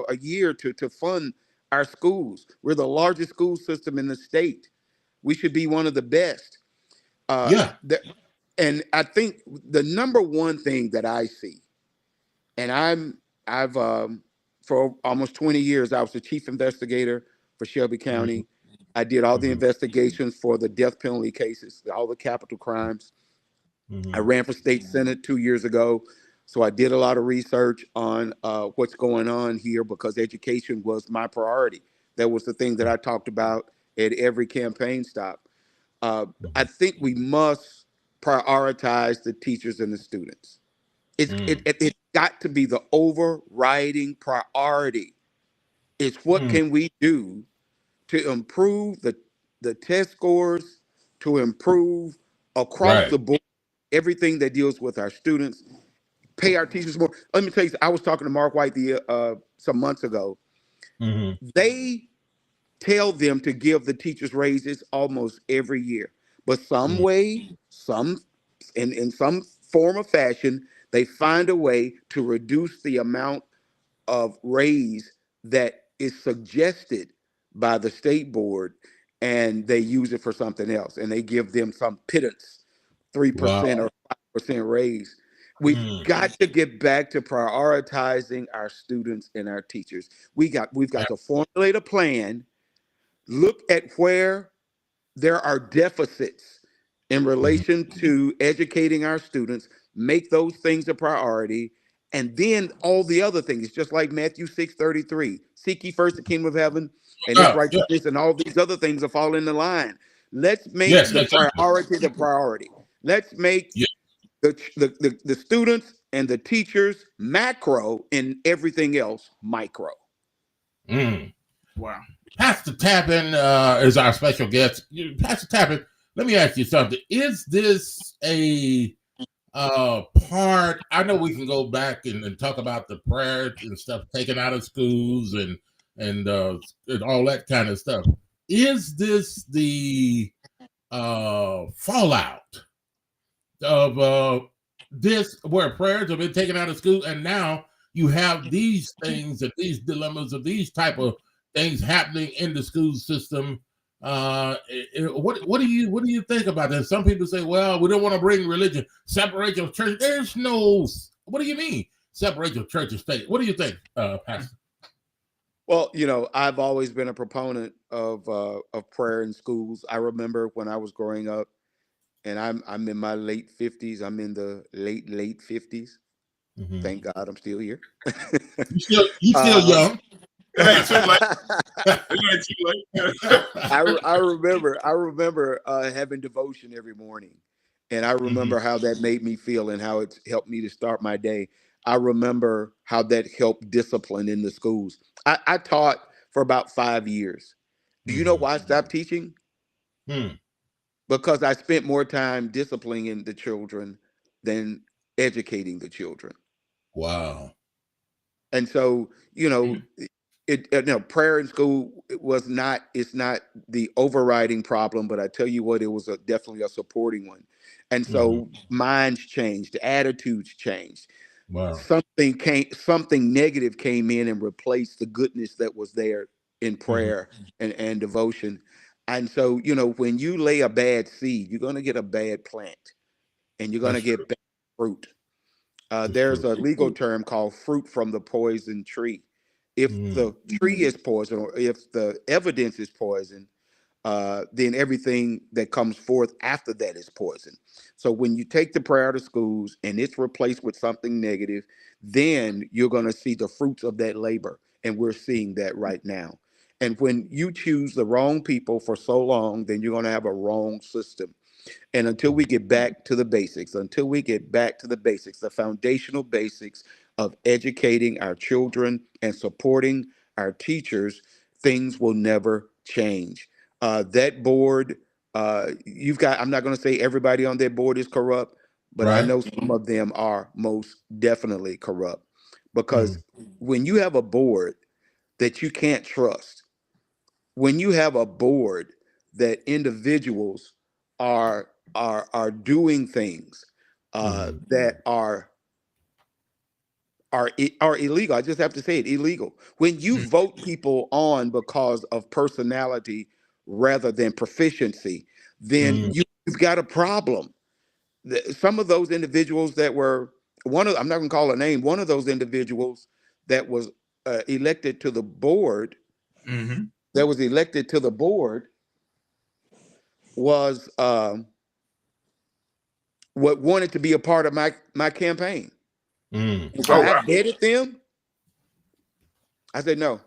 a year to fund our schools. We're the largest school system in the state. We should be one of the best. And I think the number one thing that I see, and I've for almost 20 years, I was the chief investigator for Shelby County. I did all the investigations for the death penalty cases, all the capital crimes. I ran for state senate 2 years ago. So I did a lot of research on what's going on here because education was my priority. That was the thing that I talked about at every campaign stop. I think we must prioritize the teachers and the students. It's got to be the overriding priority. It's what can we do to improve the test scores, to improve across the board, everything that deals with our students, pay our teachers more. Let me tell you, I was talking to Mark White some months ago. They tell them to give the teachers raises almost every year, but some way, in some form or fashion, They find a way to reduce the amount of raise that is suggested by the state board, and they use it for something else, and they give them some pittance, 3% Wow. or 5% raise. We've got to get back to prioritizing our students and our teachers. We've got to formulate a plan, look at where there are deficits in relation to educating our students, make those things a priority, and then all the other things, just like Matthew 6:33, seek ye first the kingdom of heaven and its righteousness, and all these other things will fall in the line. Let's make Yes, the exactly. priority the priority. Let's make Yeah. the students and the teachers macro, and everything else micro. Wow. Pastor Tappan is our special guest. Pastor Tappan, let me ask you something. Is this a part? I know we can go back and talk about the prayers and stuff taken out of schools and all that kind of stuff. Is this the fallout of this, where prayers have been taken out of school, and now you have these things and these dilemmas of these type of things happening in the school system? What do you think about that? Some people say, well, we don't want to bring religion, separate your church. There's no, what do you mean separate your church and state? What do you think, Pastor? Well, I've always been a proponent of prayer in schools. I remember when I was growing up, and I'm in my late 50s. I'm in the late 50s. Thank God I'm still here. You still young. It ain't too late. It ain't too late. I remember having devotion every morning, and I remember how that made me feel and how it's helped me to start my day. I remember how that helped discipline in the schools. I taught for about 5 years. Do you know why I stopped teaching? Because I spent more time disciplining the children than educating the children. Wow. And so, prayer in school it's not the overriding problem, but I tell you what, it was definitely a supporting one. And so minds changed, attitudes changed. Wow. Something negative came in and replaced the goodness that was there in prayer and devotion. And so, when you lay a bad seed, you're going to get a bad plant, and you're going to get bad fruit. There's a legal term called fruit from the poison tree. If the tree is poison, or if the evidence is poison, then everything that comes forth after that is poison. So when you take the prayer to schools and it's replaced with something negative, then you're going to see the fruits of that labor. And we're seeing that right now. And when you choose the wrong people for so long, then you're going to have a wrong system. And until we get back to the basics, the foundational basics of educating our children and supporting our teachers, things will never change. That board, I'm not going to say everybody on that board is corrupt, but I know some of them are most definitely corrupt. Because when you have a board that you can't trust, when you have a board that individuals are doing things that are illegal. I just have to say it, illegal. When you vote people on because of personality rather than proficiency, then you've got a problem. Some of those individuals that were I'm not going to call a name. One of those individuals that was elected to the board. That was elected to the board was what wanted to be a part of my campaign. So I vetted them. I said no.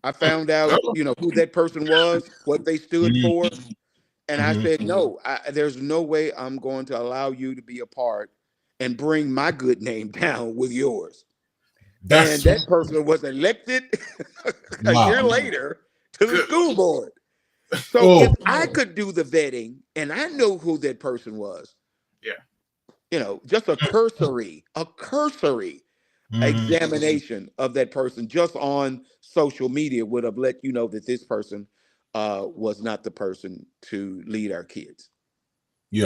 I found out, who that person was, what they stood for, and I said no. There's no way I'm going to allow you to be a part and bring my good name down with yours. And that person was elected a year later to the school board. So if I could do the vetting and I know who that person was, just a cursory examination of that person just on social media would have let you know that this person was not the person to lead our kids. Yeah.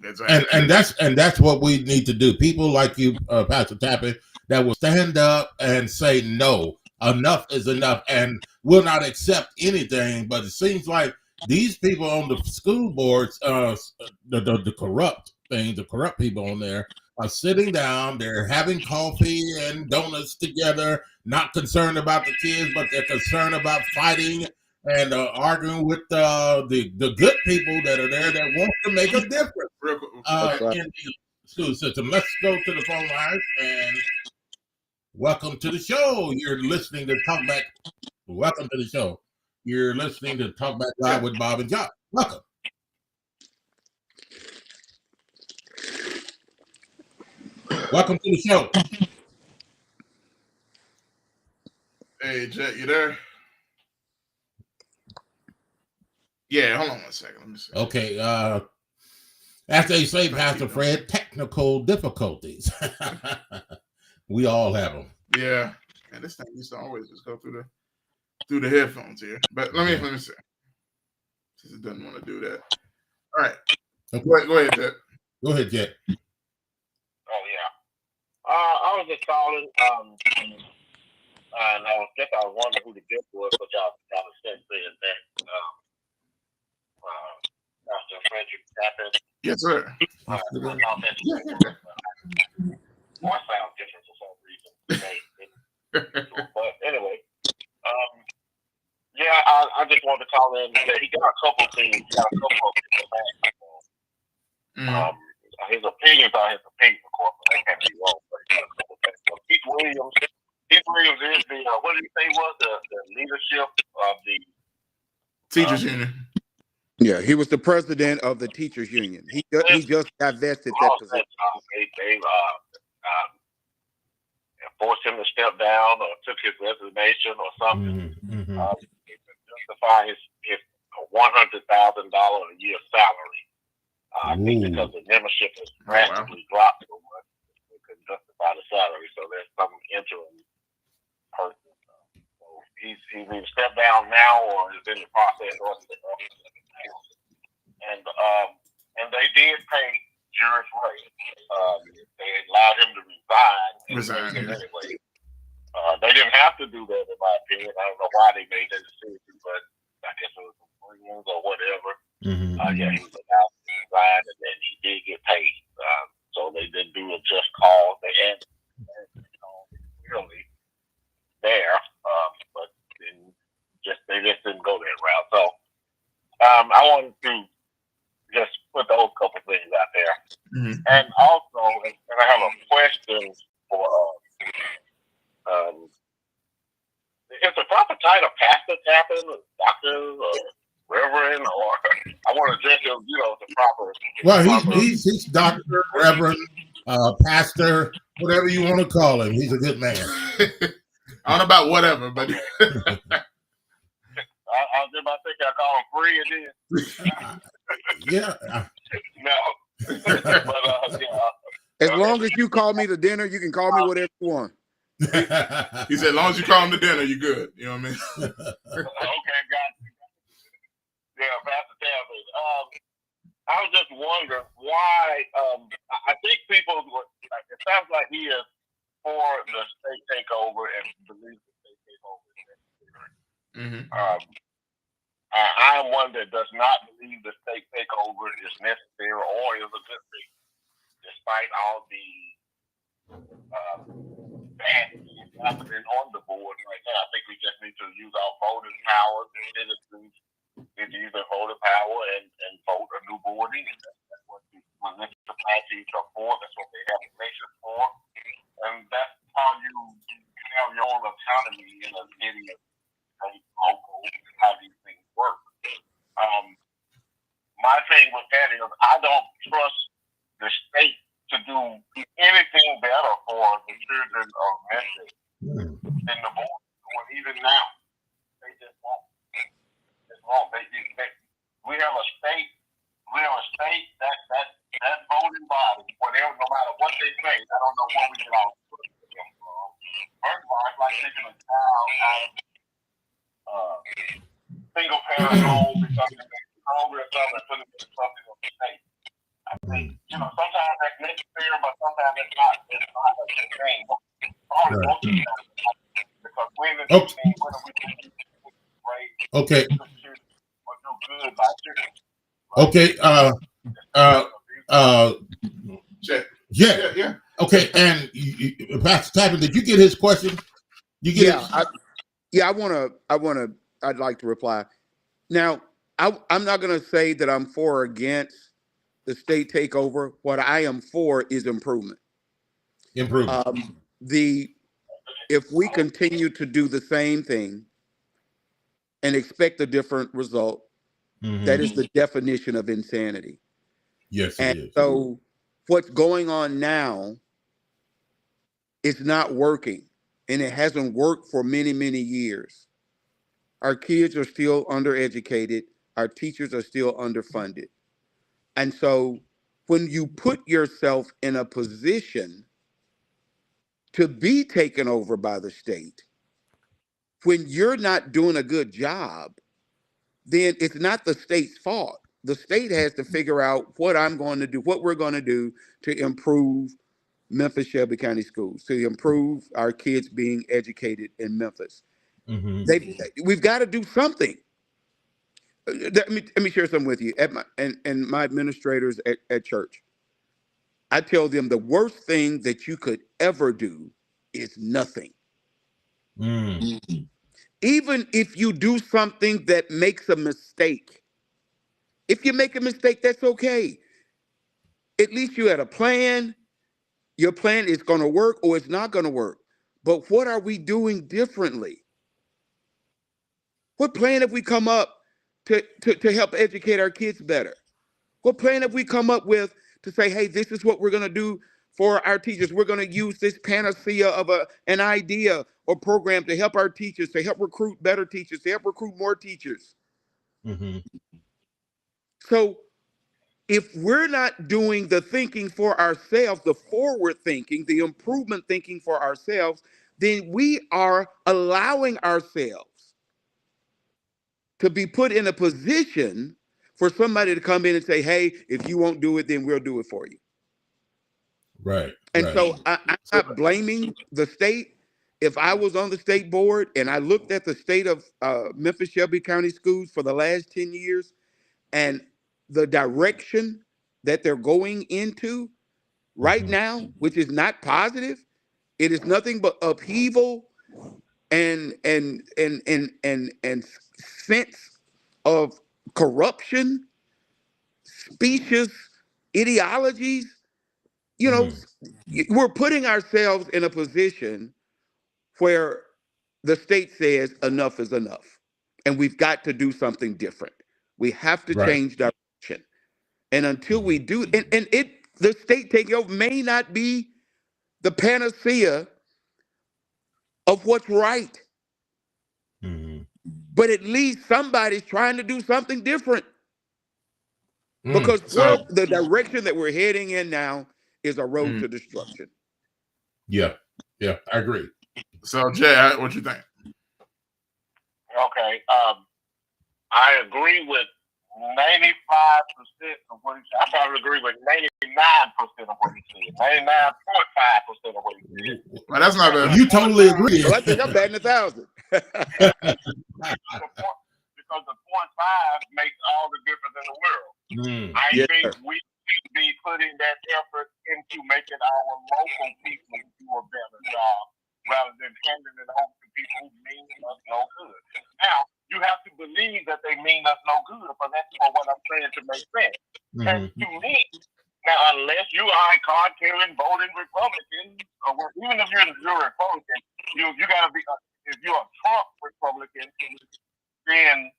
And that's what we need to do. People like you, Pastor Tappan, that will stand up and say no, enough is enough, and will not accept anything. But it seems like these people on the school boards, the corrupt things, the corrupt people on there are sitting down, they're having coffee and donuts together, not concerned about the kids, but they're concerned about fighting and arguing with the good people that are there that want to make a difference in the school system. Let's go to the phone lines and welcome to the show. You're listening to Talk Back. Welcome to the show. You're listening to Talk Back Live with Bob and John. Welcome. Welcome to the show. Hey, Jet, you there? Yeah, hold on 1 second. Let me see. Okay. After they say, Pastor Fred, technical difficulties. We all have them. Yeah, and this thing used to always just go through the headphones here. But let me see. Since it doesn't want to do that. All right. Okay. Go ahead, Jet. Go ahead, Jet. Oh yeah. I was just calling. And I was wondering who the gift was, but y'all said that. Dr. Frederick Tappan. Yes, sir. Voice sounds different for some reason. But anyway, yeah, I just wanted to call in and say he got a couple things. He got a couple of things back. His opinions are his opinion, of course, but they can't be wrong. But he got a couple things. So Keith Williams is the what did he say was the leadership of the Teachers Union. Yeah, he was the president of the teachers union. He just divested that position. They forced him to step down or took his resignation or something. Justify his $100,000 a year salary. I think because the membership has drastically dropped so much, they couldn't justify the salary. So there's some interim person. So he's either stepped down now or is in the process of and they did pay Juris Ray. They allowed him to resign anyway. They didn't have to do that, in my opinion. I don't know why they made that decision, but I guess it was some reasons or whatever. Yeah, he was allowed to resign, and then he did get paid. So they didn't do a just cause. They had really there, but they just didn't go that route. So I wanted to just put those couple things out there. And also, and I have a question for is the proper title Pastor Tappan, or Doctor, or Reverend, or I want to address him, the proper. Well, he's Doctor, Reverend, Pastor, whatever you want to call him. He's a good man. I don't know about whatever, but I was just about to think I call him free and then. Yeah. No. But, as long as you call me to dinner, you can call me whatever you want. He said, as long as you call him to dinner, you're good. You know what I mean? Okay, got you. Yeah, Pastor Tappan. I was just wondering why. I think people. It sounds like he is for the state takeover and believes the state takeover is necessary. I am one that does not believe the state takeover is necessary or is a good thing, despite all the bad things happening on the board right now. I think we just need to use our voting power. The citizens need to use their voting power and vote a new board in. That's what the municipalities are for. That's what they have elections for. And that's how you have your own autonomy in a city, state, local, how these things work. My thing with that is I don't trust the state to do anything better for the children of Memphis than the board doing even now. They just won't. It's wrong. We have a state that voting body, whatever, no matter what they say, I don't know what we can all put them from. First of all, it's like taking a child out of single parent home because they're hungry or something and putting something on the state. I You know, sometimes that's necessary, but sometimes it's not. It's not a good thing. Probably most of the time, because when we right, Okay. or do good by children. Okay. Yeah. Okay. And Pastor Tappan, did you get his question? You get Yeah, I'd like to reply. Now, I'm not going to say that I'm for or against the state takeover. What I am for is improvement. If we continue to do the same thing and expect a different result, that is the definition of insanity. Yes, and it is. So what's going on now is not working, and it hasn't worked for many, many years. Our kids are still undereducated. Our teachers are still underfunded. And so when you put yourself in a position to be taken over by the state, when you're not doing a good job, then it's not the state's fault. The state has to figure out what we're going to do to improve Memphis Shelby County schools, to improve our kids being educated in Memphis. We've got to do something. Let me share something with you. At my administrators at church, I tell them the worst thing that you could ever do is nothing. Even if you do something that makes a mistake. If you make a mistake, that's okay. At least you had a plan. Your plan is going to work or it's not going to work. But what are we doing differently? What plan have we come up to help educate our kids better? What plan have we come up with to say, hey, this is what we're going to do for our teachers? We're going to use this panacea of an idea or program to help our teachers, to help recruit better teachers, to help recruit more teachers. So if we're not doing the thinking for ourselves, the forward thinking, the improvement thinking for ourselves, then we are allowing ourselves to be put in a position for somebody to come in and say, hey, if you won't do it, then we'll do it for you. Right. And so I'm not blaming the state. If I was on the state board and I looked at the state of Memphis Shelby County schools for the last 10 years and the direction that they're going into right now, which is not positive, it is nothing but upheaval and sense of corruption, specious ideologies. You know, we're putting ourselves in a position where the state says enough is enough, and we've got to do something different. We have to change direction, and until we do, the state taking over may not be the panacea of what's right, but at least somebody's trying to do something different. Because the direction that we're heading in now is a road to destruction. Yeah, I agree. So, Jay, what you think? Okay, I agree with 95% of what he said. I probably agree with 99% of what he said. 99.5% of what he said. Well, that's not bad. You totally agree. Well, I think I'm batting 1,000. Because the 0.5 makes all the difference in the world. I think we should be putting that effort into making our local people do a better job rather than handing it over to people who mean us no good. Now, you have to believe that they mean us no good for what I'm saying to make sense. And to me, now, unless you are a card-carrying, voting Republican, or even if you're a Republican, you got to be, if you're a Trump Republican, then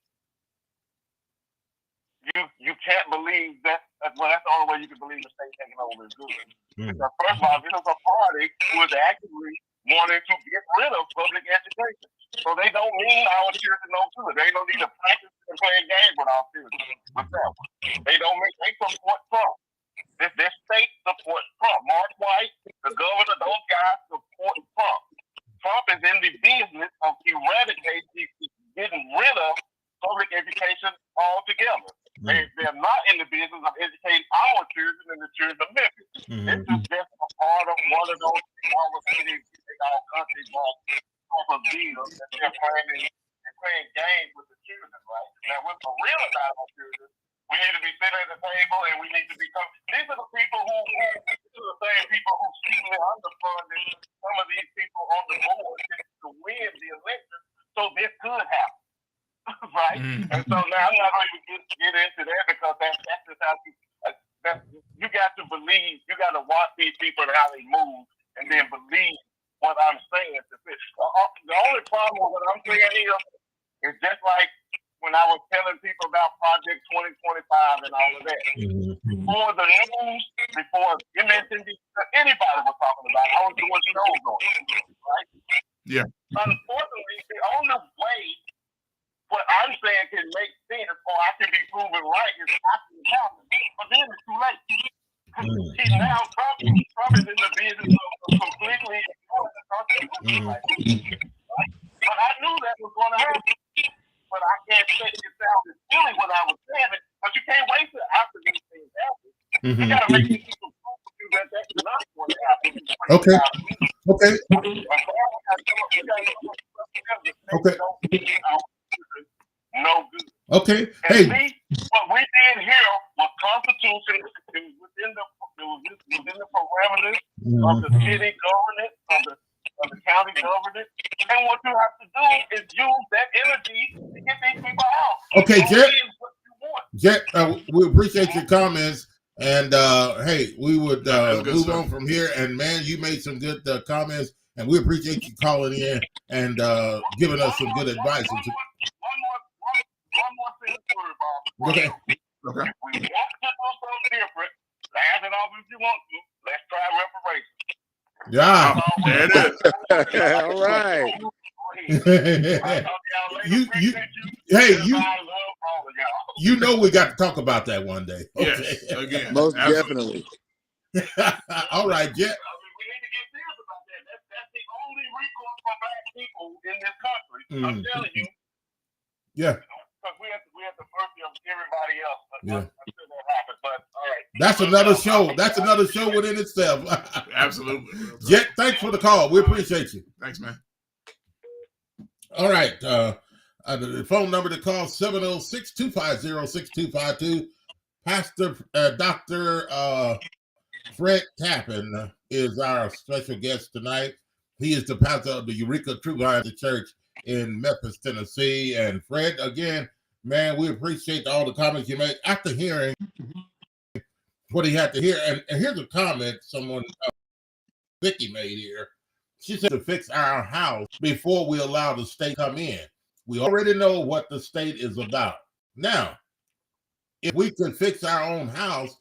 you can't believe that. Well, that's the only way you can believe the state taking over is good. Because first of all, this is a party who is actually wanting to get rid of public education. So they don't mean our children no good. They don't need to practice and play a game with our children. They support Trump. This state supports Trump. Mark White, the governor, those guys support Trump. Trump is in the business of getting rid of public education altogether. They're not in the business of educating our children and the children of Memphis. This is just a part of one of those our cities, our country, type of deals that they're playing games with the children, right? Now, we're for real about our children. We need to be sitting at the table, and we need to become. These are the people these are the same people who secretly underfunded some of these people on the board to win the election. So this could happen, right? And so now I'm not going to get into that because that's just how you got to believe. You got to watch these people and how they move, and then believe what I'm saying. The only problem with what I'm saying here is just like when I was telling people about Project 2025 and all of that. Before the news, before you mentioned anybody was talking about it, I was doing shows on it, right? Yeah. Unfortunately, the only way what I'm saying can make sense or I can be proven right is after it happens. But then it's too late. See, now Trump is in the business of completely ignoring the Constitution. But I knew that was going to happen. But I can't say it sounded silly when I was saying it. But you can't wait till after these things happen. You got to make people prove to you that that's not going to happen. Okay. Okay. No good. Okay. And Hey. see, what we did here was Constitution. It was within the parameters of the city government, of the county government. And what you have to do is use that energy to get these people out. Okay, Jet. What you want. Jet, we appreciate your comments. And hey, we would move on from here. And man, you made some good comments, and we appreciate you calling in and giving us some good advice. One more thing, Bob. Okay. We want to do something different. Laugh it off if you want to. Let's try reparations. Yeah. All right. You know we got to talk about that one day. Okay. Yes, again. Most absolutely. definitely. All right, Jet. We need to get serious about that. That's the only recourse for black people in this country. I'm telling you. Yeah. Because we have the mercy of everybody else. Yeah. I'm sure that happens, but all right. That's another show. That's another show within itself. Absolutely. Jet, thanks for the call. We appreciate you. Thanks, man. All right. The phone number to call 706-250-6252. Pastor Dr. Fred Tappan is our special guest tonight. He is the pastor of the Eureka True Vine Church in Memphis, Tennessee. And Fred, again, man, we appreciate all the comments you made after hearing what he had to hear. And here's a comment someone, Vicky, made here. She said to fix our house before we allow the state to come in. We already know what the state is about. Now, if we could fix our own house,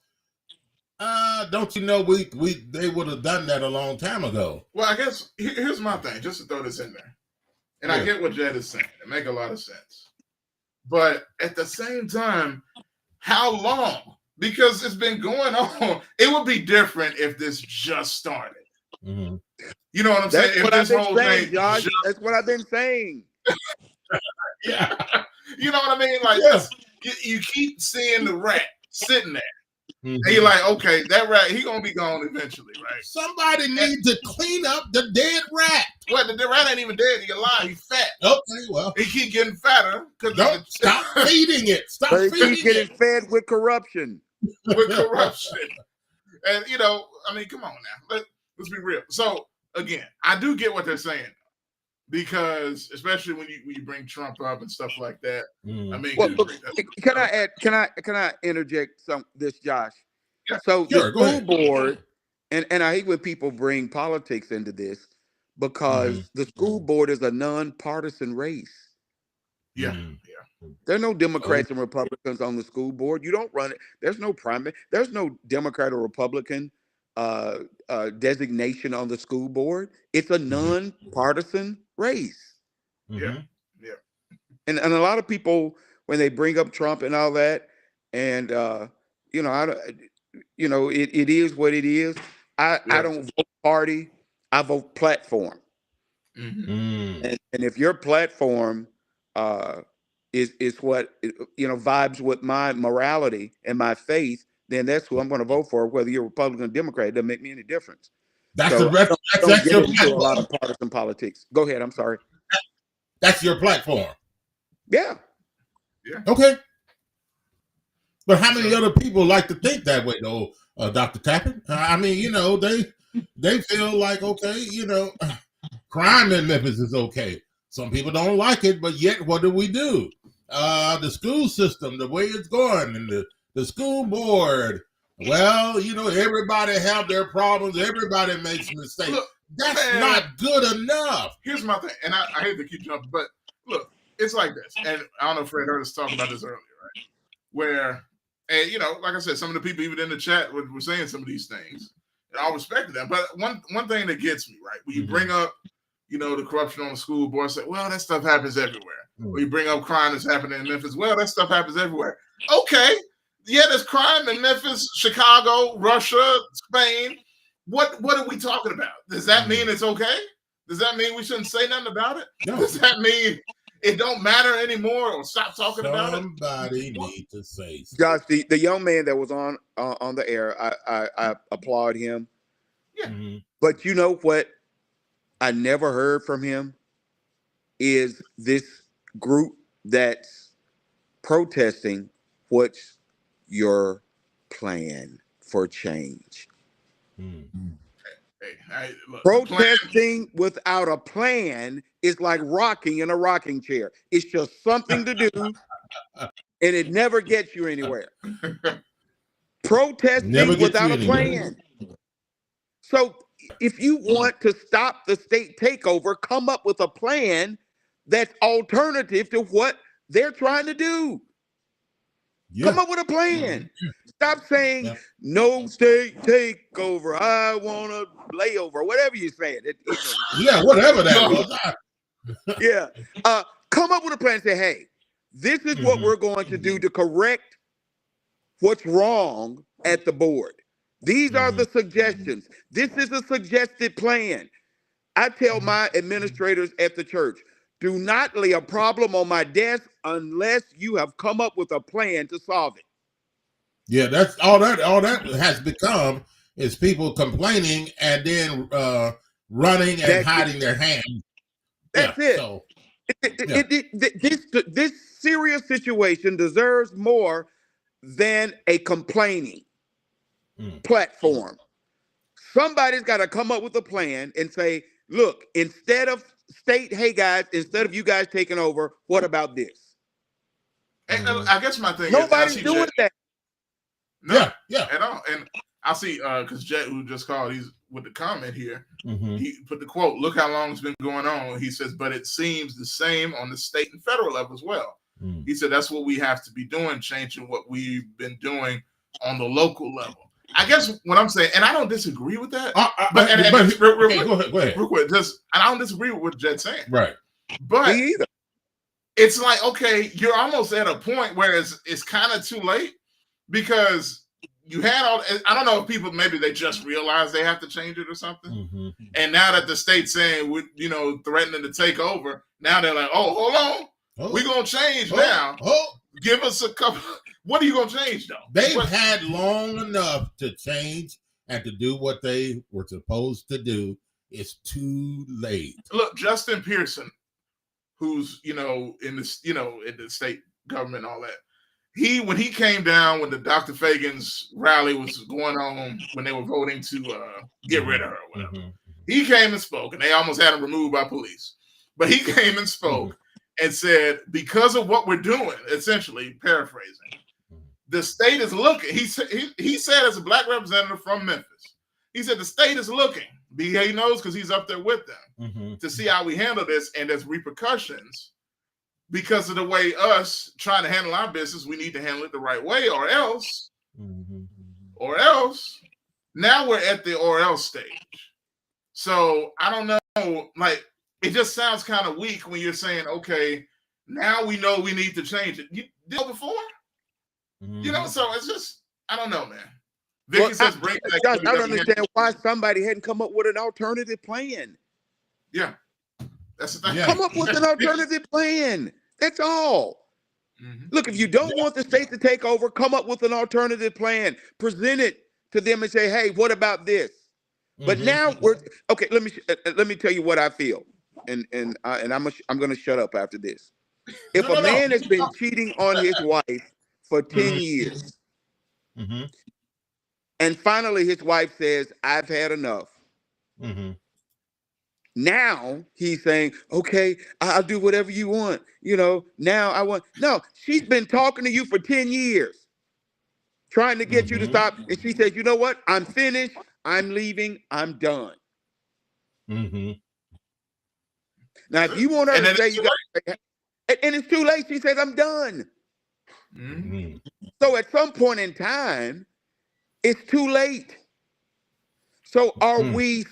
don't you know they would have done that a long time ago. Well, I guess here's my thing, just to throw this in there. And I get what Jed is saying. It makes a lot of sense. But at the same time, how long? Because it's been going on. It would be different if this just started. Mm-hmm. You know what I'm saying? That's what I've been saying, Josh. That's what I've been saying. Yeah. You know what I mean? Like, you keep seeing the rat sitting there. Mm-hmm. And you're like, okay, that rat, he gonna be gone eventually, right? Somebody needs to clean up the dead rat. Well, the rat ain't even dead. He's alive. He's fat. Okay, well. He keep getting fatter. Don't stop feeding it. Stop feeding it. Keep getting fed with corruption. With corruption. And, you know, I mean, come on now. Let's be real. So, again, I do get what they're saying. Because especially when you bring Trump up and stuff like that, I mean, can I interject this, Josh? Yeah, so sure, the school board, and I hate when people bring politics into this because the school board is a non-partisan race. Yeah, There are no Democrats and Republicans on the school board. You don't run it. There's no primary. There's no Democrat or Republican designation on the school board. It's a non-partisan race. Yeah. And a lot of people, when they bring up Trump and all that, and it is what it is. I don't vote party. I vote platform. And if your platform is what vibes with my morality and my faith, then that's who I'm going to vote for. Whether you're Republican or Democrat, it doesn't make me any difference. That's So that's don't get your into a platform. lot of partisan politics. Go ahead. I'm sorry. That's your platform. Yeah. Okay. But how many other people like to think that way, though, Dr. Tappan? I mean, they feel like, okay, crime in Memphis is okay. Some people don't like it, but yet what do we do? The school system, the way it's going, and the school board. Well, everybody have their problems. Everybody makes mistakes. Look, that's not good enough. Here's my thing, and I hate to keep jumping, but look, it's like this. And I don't know if Fred heard us talk about this earlier, right? Where, and like I said, some of the people even in the chat were saying some of these things. And I respect them. But one thing that gets me, right, when you bring up, the corruption on the school board, say, well, that stuff happens everywhere. Or you bring up crime that's happening in Memphis, well, that stuff happens everywhere. Okay. Yeah, there's crime in Memphis, Chicago, Russia, Spain. What are we talking about? Does that mean it's okay? Does that mean we shouldn't say nothing about it? No. Does that mean it don't matter anymore or stop talking about it? Somebody need to say something. Josh, the young man that was on the air, I applaud him. Yeah. But you know what I never heard from him is this group that's protesting. What's your plan for change? Look, protesting without a plan is like rocking in a rocking chair. It's just something to do, and it never gets you anywhere. Protesting without a plan. So if you want to stop the state takeover, come up with a plan that's alternative to what they're trying to do. Yeah. Come up with a plan. Stop saying no state takeover. I want a layover. Whatever you say. Yeah, whatever that was. Yeah. Come up with a plan and say, hey, this is what we're going to do to correct what's wrong at the board. These are the suggestions. This is a suggested plan. I tell my administrators at the church, do not lay a problem on my desk unless you have come up with a plan to solve it. Yeah, that's all that has become is people complaining and then running and hiding their hands. That's it. So, this serious situation deserves more than a complaining platform. Somebody's got to come up with a plan and say, look, instead of instead of you guys taking over, what about this? And I guess my thing nobody's doing that. No, at all. And I see because Jet, who just called, he's with the comment here. He put the quote, look how long it's been going on. He says, but it seems the same on the state and federal level as well. He said that's what we have to be doing, changing what we've been doing on the local level. I guess what I'm saying, and I don't disagree with that. Go ahead. Real quick, I don't disagree with what Jet's saying. Right. But it's like, okay, you're almost at a point where it's kind of too late because you had all. I don't know if people maybe they just realized they have to change it or something. And now that the state's saying threatening to take over, now they're like, oh, hold on, we're gonna change now. Give us a couple. What are you going to change, though? They've had long enough to change and to do what they were supposed to do. It's too late. Look, Justin Pearson, who's, in the state government and all that, when he came down when the Dr. Fagan's rally was going on, when they were voting to get rid of her or whatever, he came and spoke, and they almost had him removed by police. But he came and spoke and said, because of what we're doing, essentially, paraphrasing, the state is looking. He said as a black representative from Memphis, he said the state is looking. He knows because he's up there with them to see how we handle this, and there's repercussions because of the way us trying to handle our business. We need to handle it the right way, or else now we're at the or else stage. So I don't know. Like it just sounds kind of weak when you're saying, okay, now we know we need to change it. You did it before. So it's just, I don't know, man. Vicky says, Josh, I don't understand why somebody hadn't come up with an alternative plan. Yeah, that's the thing. Come up with an alternative plan. That's all. Look, if you don't want the state to take over, come up with an alternative plan. Present it to them and say, "Hey, what about this?" But now we're okay. Let me tell you what I feel, and I'm going to shut up after this. If a man has been cheating on his wife for 10 years, and finally his wife says, "I've had enough," now he's saying, "Okay, I'll do whatever you want." Now I want. No, she's been talking to you for 10 years, trying to get you to stop. And she says, "You know what? I'm finished. I'm leaving. I'm done." Now, if you want her to say you got, and it's too late, she says, "I'm done." So at some point in time, it's too late. So are we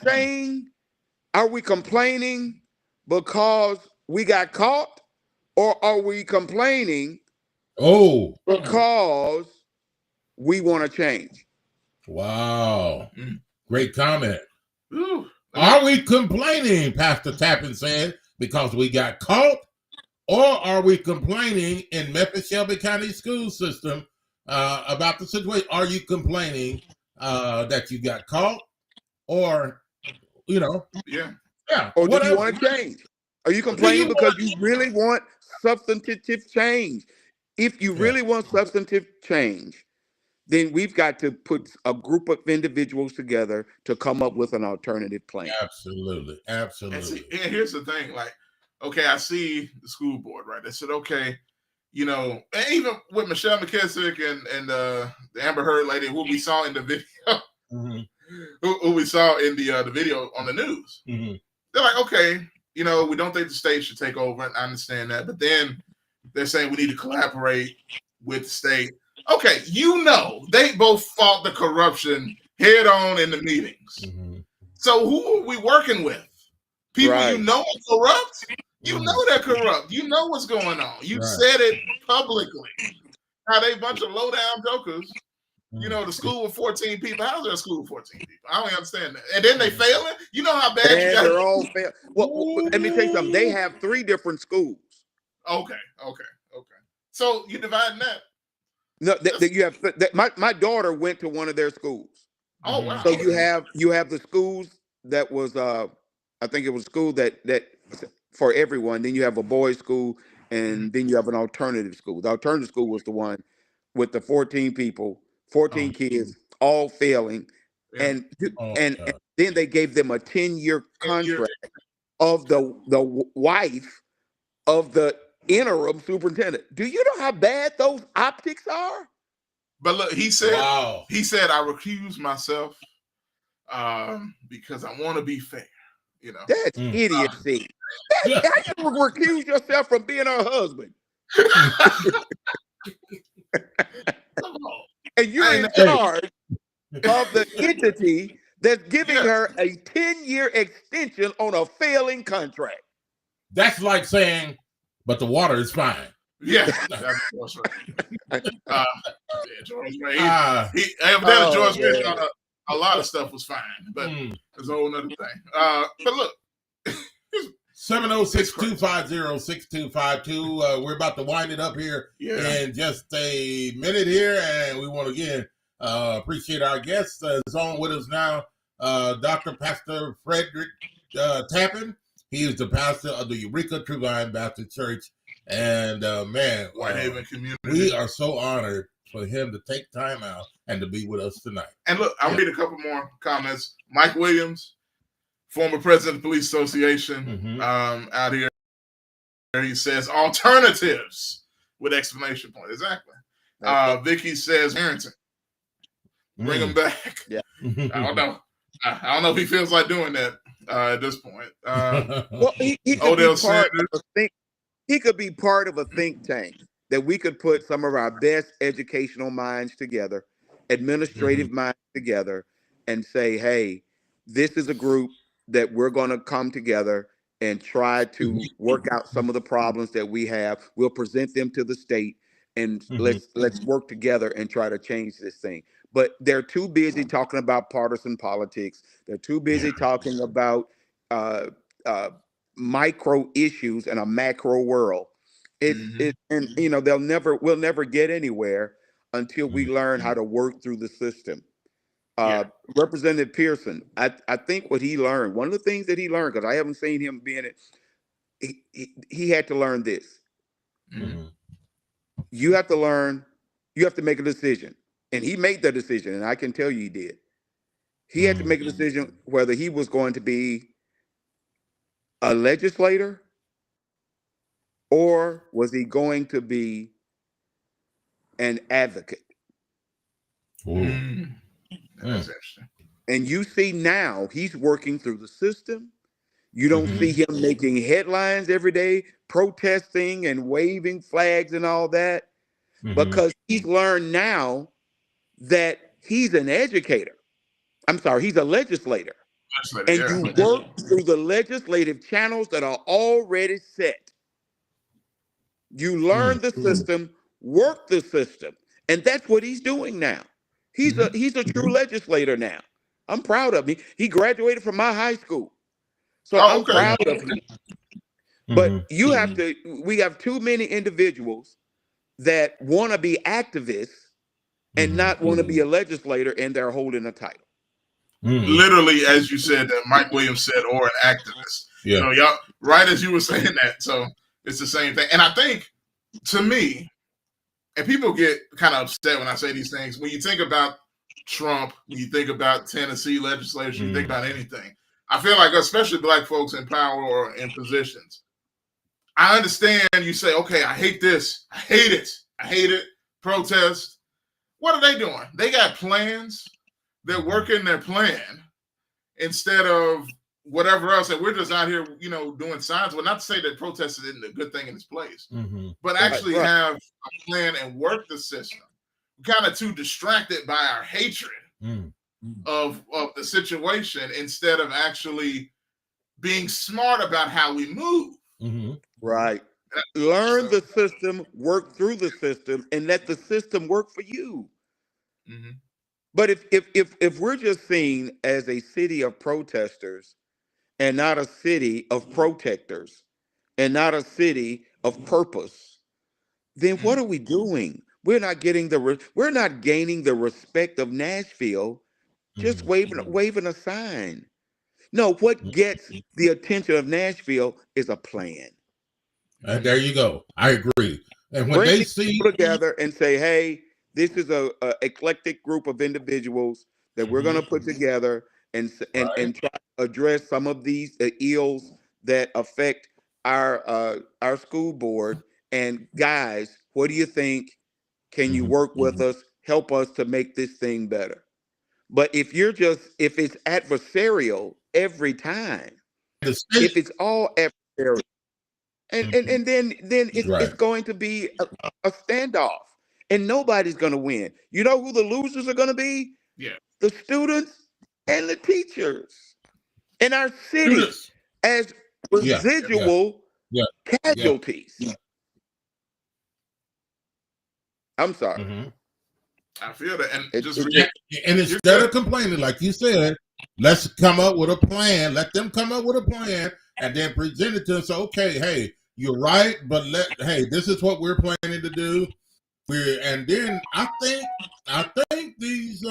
complaining because we got caught, or are we complaining because we want to change? Wow. Great comment. Are we complaining, Pastor Tappan said, because we got caught? Or are we complaining in Memphis Shelby County school system about the situation? Are you complaining that you got caught? Or, Yeah. Or do you want to change? Are you complaining because you really want substantive change? If you really want substantive change, then we've got to put a group of individuals together to come up with an alternative plan. Absolutely. And here's the thing, like, okay, I see the school board, right? They said, okay, and even with Michelle McKissick and the Amber Heard lady who we saw in the video, who we saw in the video on the news, they're like, okay, we don't think the state should take over, and I understand that, but then they're saying we need to collaborate with the state. Okay, they both fought the corruption head on in the meetings. So who are we working with? People are corrupt? You know they're corrupt. You know what's going on. You said it publicly. Now they a bunch of low down jokers. The school with 14 people. How's there a school with 14 people? I don't understand that. And then they failing? You know how bad you got. They're all fail. Well, let me tell you something. They have 3 different schools. Okay. So you dividing that? No, you have my daughter went to one of their schools. Oh wow! So you have the schools that was I think it was a school that for everyone. Then you have a boys' school, and then you have an alternative school. The alternative school was the one with the 14 people, 14 kids, all failing, and then they gave them a 10-year contract of the wife of the interim superintendent. Do you know how bad those optics are? But look, he said, I recuse myself because I want to be fair. That's idiocy. How you recuse yourself from being her husband? And you're in charge of the entity that's giving her a 10-year extension on a failing contract. That's like saying, but the water is fine. Yeah, that's right. George, evidently George Smith thought a lot of stuff was fine, but it's a whole other thing. But look, 706-250-6252. We're about to wind it up here in just a minute here, and we want to again appreciate our guests. Is on with us now, Dr. Pastor Frederick Tappan. He is the pastor of the Eureka True Vine Baptist Church. And Whitehaven community. We are so honored for him to take time out and to be with us tonight. And look, I'll read a couple more comments. Mike Williams, former president of the Police Association, out here. He says alternatives with exclamation point. Exactly. Vicky says Harrington. Bring him back. Yeah. I don't know. I don't know if he feels like doing that at this point. Well, he could be part of a think. He could be part of a think tank that we could put some of our best educational minds together, administrative minds together, and say, hey, this is a group that we're going to come together and try to work out some of the problems that we have. We'll present them to the state, and let's work together and try to change this thing. But they're too busy talking about partisan politics. They're too busy talking about micro issues in a macro world. And you know, we'll never get anywhere until we learn how to work through the system. Representative Pearson, I think what he learned, one of the things that he learned, because I haven't seen him being it, he had to learn this. You have to learn, you have to make a decision. And he made the decision, and I can tell you he did. He had to make a decision whether he was going to be a legislator or was he going to be an advocate. That's interesting. And you see now he's working through the system. You don't see him making headlines every day, protesting and waving flags and all that, because he's learned now that he's an educator. I'm sorry, he's a legislator. And you work through the legislative channels that are already set. You learn the system, work the system, and that's what he's doing now. He's a true legislator now. I'm proud of him. He graduated from my high school, so I'm proud of him. But you have to. We have too many individuals that want to be activists and not want to be a legislator, and they're holding a title. Literally, as you said, that Mike Williams said, or an activist. You know, y'all, right as you were saying that. So it's the same thing. And I think, to me, and people get kind of upset when I say these things, when you think about Trump, when you think about Tennessee legislation, you think about anything, I feel like, especially Black folks in power or in positions, I understand you say, okay, I hate this. I hate it. I hate it. Protest. What are they doing? They got plans. They're working their plan instead of whatever else. And we're just out here, you know, doing signs. Well, not to say that protest isn't a good thing in its place, but actually have a plan and work the system. We're kind of too distracted by our hatred of the situation instead of actually being smart about how we move. Right. Learn the system, work through the system, and let the system work for you. But if we're just seen as a city of protesters and not a city of protectors and not a city of purpose, then what are we doing? We're not getting we're not gaining the respect of Nashville just waving a sign. No, what gets the attention of Nashville is a plan. There you go. I agree. And when Bring they these see people together and say, hey, this is a eclectic group of individuals that we're going to put together and try to address some of these ills that affect our school board. And guys, what do you think? Can you work with us? Help us to make this thing better. But if it's adversarial every time, if it's all adversarial, and then it's going to be a standoff, and nobody's going to win. You know who the losers are going to be? The students and the teachers in our city as residual casualties. I'm sorry. I feel that, and and instead of complaining, like you said, let's come up with a plan. Let them come up with a plan, and then present it to us. So, okay, hey, you're right, but hey, this is what we're planning to do. And then I think these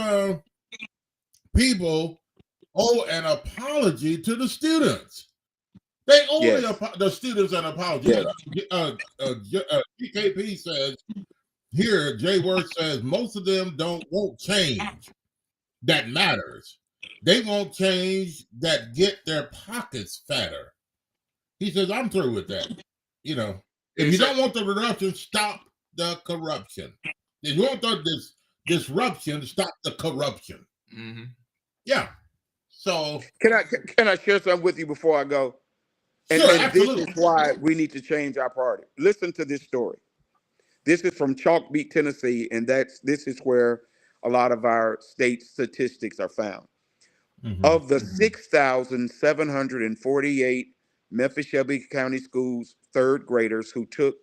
people owe an apology to the students. They owe the students an apology. GKP says. Here, Jay Worth says most of them won't change. That matters. They won't change that get their pockets fatter. He says, I'm through with that. You know, if you don't want the corruption, stop the corruption. If you want this disruption, stop the corruption. Yeah. So can I share something with you before I go? And this is why we need to change our party. Listen to this story. This is from Chalk Beat, Tennessee, and this is where a lot of our state statistics are found. Of the 6,748 Memphis Shelby County Schools third graders who took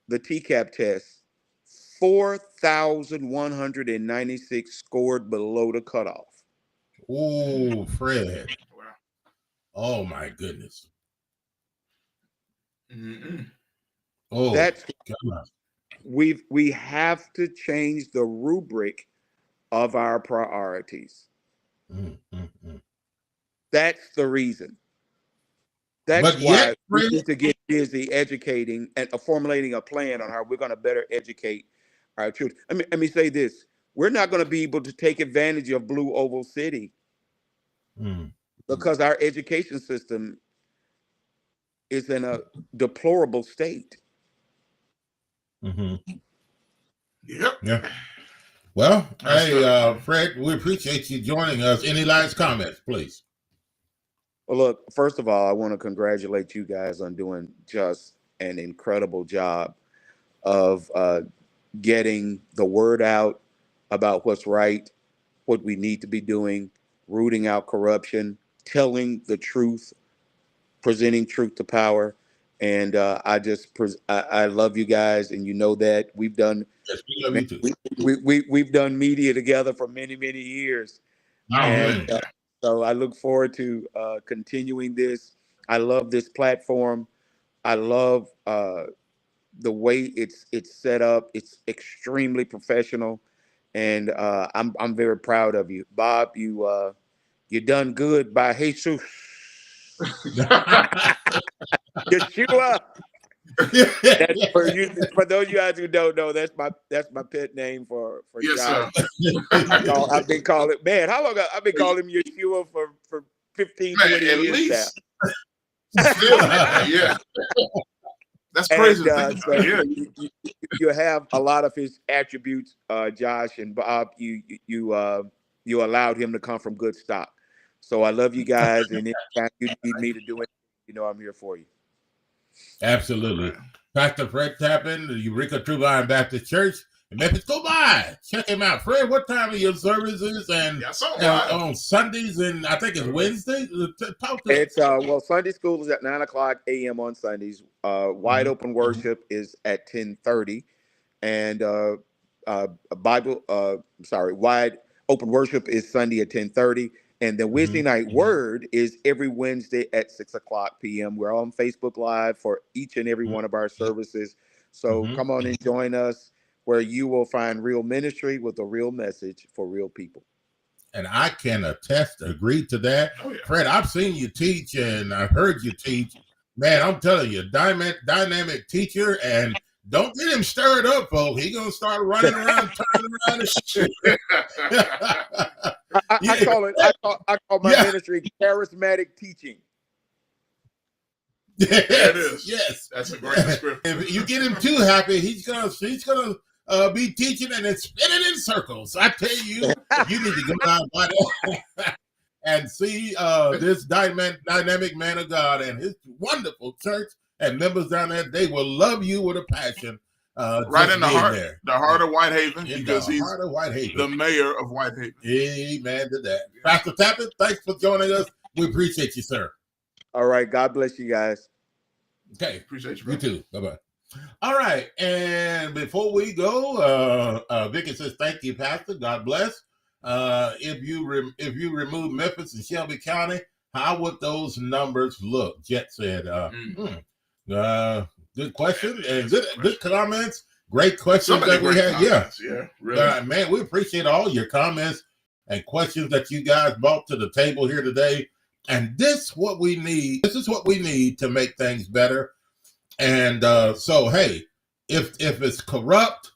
the TCAP test, 4,196 scored below the cutoff. Oh, Fred. Oh, my goodness. Oh, That's God. we have to change the rubric of our priorities. That's the reason. That's But why yet, we Fred, need to get busy educating and formulating a plan on how we're going to better educate our children. Let me say this. We're not going to be able to take advantage of Blue Oval City because our education system is in a deplorable state. Yep. Yeah. Well, That's hey, Fred, we appreciate you joining us. Any last comments, please? Well, look, first of all, I want to congratulate you guys on doing just an incredible job of getting the word out about what's right, what we need to be doing, rooting out corruption, telling the truth, presenting truth to power. And I love you guys, and you know that we've done Yes, we love you too. we've done media together for many years, and so I look forward to continuing this. I love this platform. I love the way it's set up. It's extremely professional, and I'm very proud of you, Bob. You done good by Jesus. Yeshua. That's for you. For those of you guys who don't know, that's my pet name for Yes, Josh. sir. I've been calling, man. How long? I've been calling him Yeshua for 15, Man, 20 at years least. now. Still, yeah. That's crazy. And so you have a lot of his attributes, Josh and Bob. You allowed him to come from good stock. So I love you guys, and anytime you need me to do it, you know I'm here for you. Absolutely. Pastor Fred Tappan, the Eureka True Line Baptist Church in Memphis. Go by. Check him out. Fred, what time are your services? And on Sundays, and I think it's Wednesday? Talk to It's well, Sunday school is at 9:00 a.m. on Sundays. Wide open worship is at 10:30, and wide open worship is Sunday at 10:30, and the Wednesday night word is every Wednesday at 6:00 p.m. We're on Facebook Live for each and every one of our services. So come on and join us, where you will find real ministry with a real message for real people. And I can agree to that. Oh, yeah. Fred, I've seen you teach and I've heard you teach. Man, I'm telling you, dynamic teacher, and don't get him stirred up, folks. He's going to start running around, turning around and shit. I call my ministry charismatic teaching. Yes, it is. Yes. That's a great description. If you get him too happy, he's gonna be teaching and then spinning in circles. I tell you, you need to go out and see this dynamic man of God and his wonderful church and members down there. They will love you with a passion. Right in the heart of Whitehaven, because he's the mayor of Whitehaven. Amen to that. Pastor Tappan, thanks for joining us. We appreciate you, sir. All right. God bless you guys. Okay. Appreciate you, bro. You too. Bye-bye. All right. And before we go, Vicky says, thank you, Pastor. God bless. If you remove Memphis and Shelby County, how would those numbers look? Jet said, good question. And good comments. Great questions that we had. Yeah, really. Man, we appreciate all your comments and questions that you guys brought to the table here today. And this is what we need to make things better. And so, hey, if it's corrupt,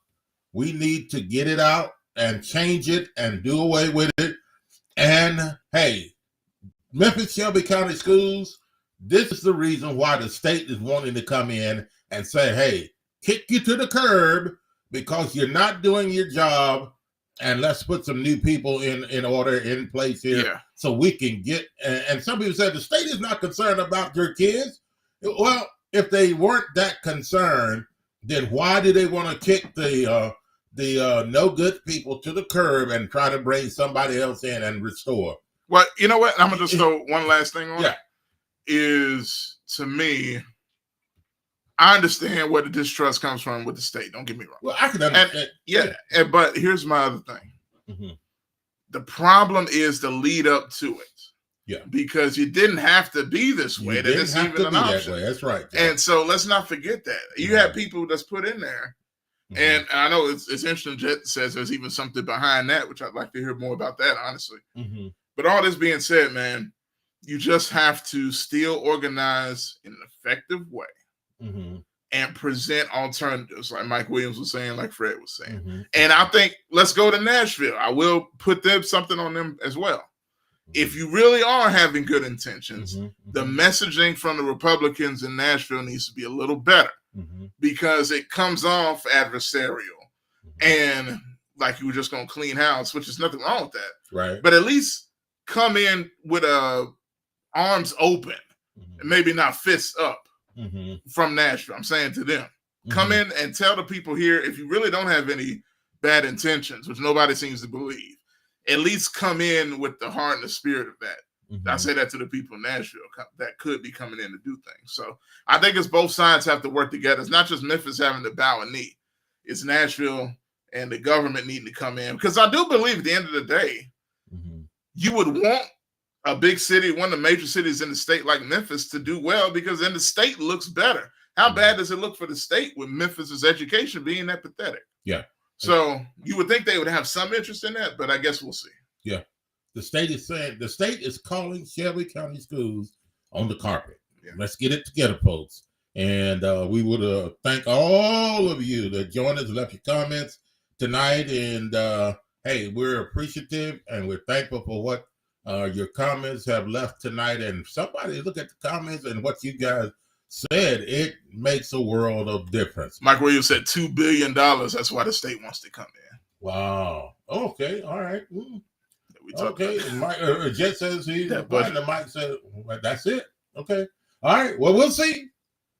we need to get it out and change it and do away with it. And hey, Memphis Shelby County Schools, this is the reason why the state is wanting to come in and say, hey, kick you to the curb because you're not doing your job. And let's put some new people in order, in place here, so we can get. And some people said the state is not concerned about your kids. Well, if they weren't that concerned, then why do they want to kick the no good people to the curb and try to bring somebody else in and restore? Well, you know what? I'm gonna just throw one last thing on. Is to me, I understand where the distrust comes from with the state. Don't get me wrong. Well, I can understand. But here's my other thing. The problem is the lead up to it. Yeah. Because you didn't have to be this way. You That didn't it's have even to an be that option. way. That's right. And so let's not forget that. You have people that's put in there. And I know it's interesting. Jet says there's even something behind that, which I'd like to hear more about that, honestly. But all this being said, man, you just have to still organize in an effective way and present alternatives, like Mike Williams was saying, like Fred was saying. And I think let's go to Nashville. I will put them something on them as well. If you really are having good intentions, the messaging from the Republicans in Nashville needs to be a little better because it comes off adversarial and like you were just going to clean house, which is nothing wrong with that. Right. But at least come in with arms open and maybe not fists up from Nashville. I'm saying to them, come in and tell the people here, if you really don't have any bad intentions, which nobody seems to believe, at least come in with the heart and the spirit of that. I say that to the people in Nashville that could be coming in to do things. So I think it's both sides have to work together. It's not just Memphis having to bow a knee. It's Nashville and the government needing to come in. Because I do believe at the end of the day, you would want a big city, one of the major cities in the state like Memphis to do well because then the state looks better. How bad does it look for the state with Memphis's education being that pathetic? Yeah. So you would think they would have some interest in that, but I guess we'll see. Yeah. The state is saying, the state is calling Shelby County schools on the carpet. Yeah. Let's get it together, folks. And we would thank all of you that joined us, left your comments tonight. And hey, we're appreciative and we're thankful for what your comments have left tonight. And somebody look at the comments and what you guys said. It makes a world of difference. Mike Williams said $2 billion. That's why the state wants to come in. Wow. Okay. All right. Okay. Mike, Jet says he's behind the mic. Said well, that's it. Okay. All right. Well, we'll see.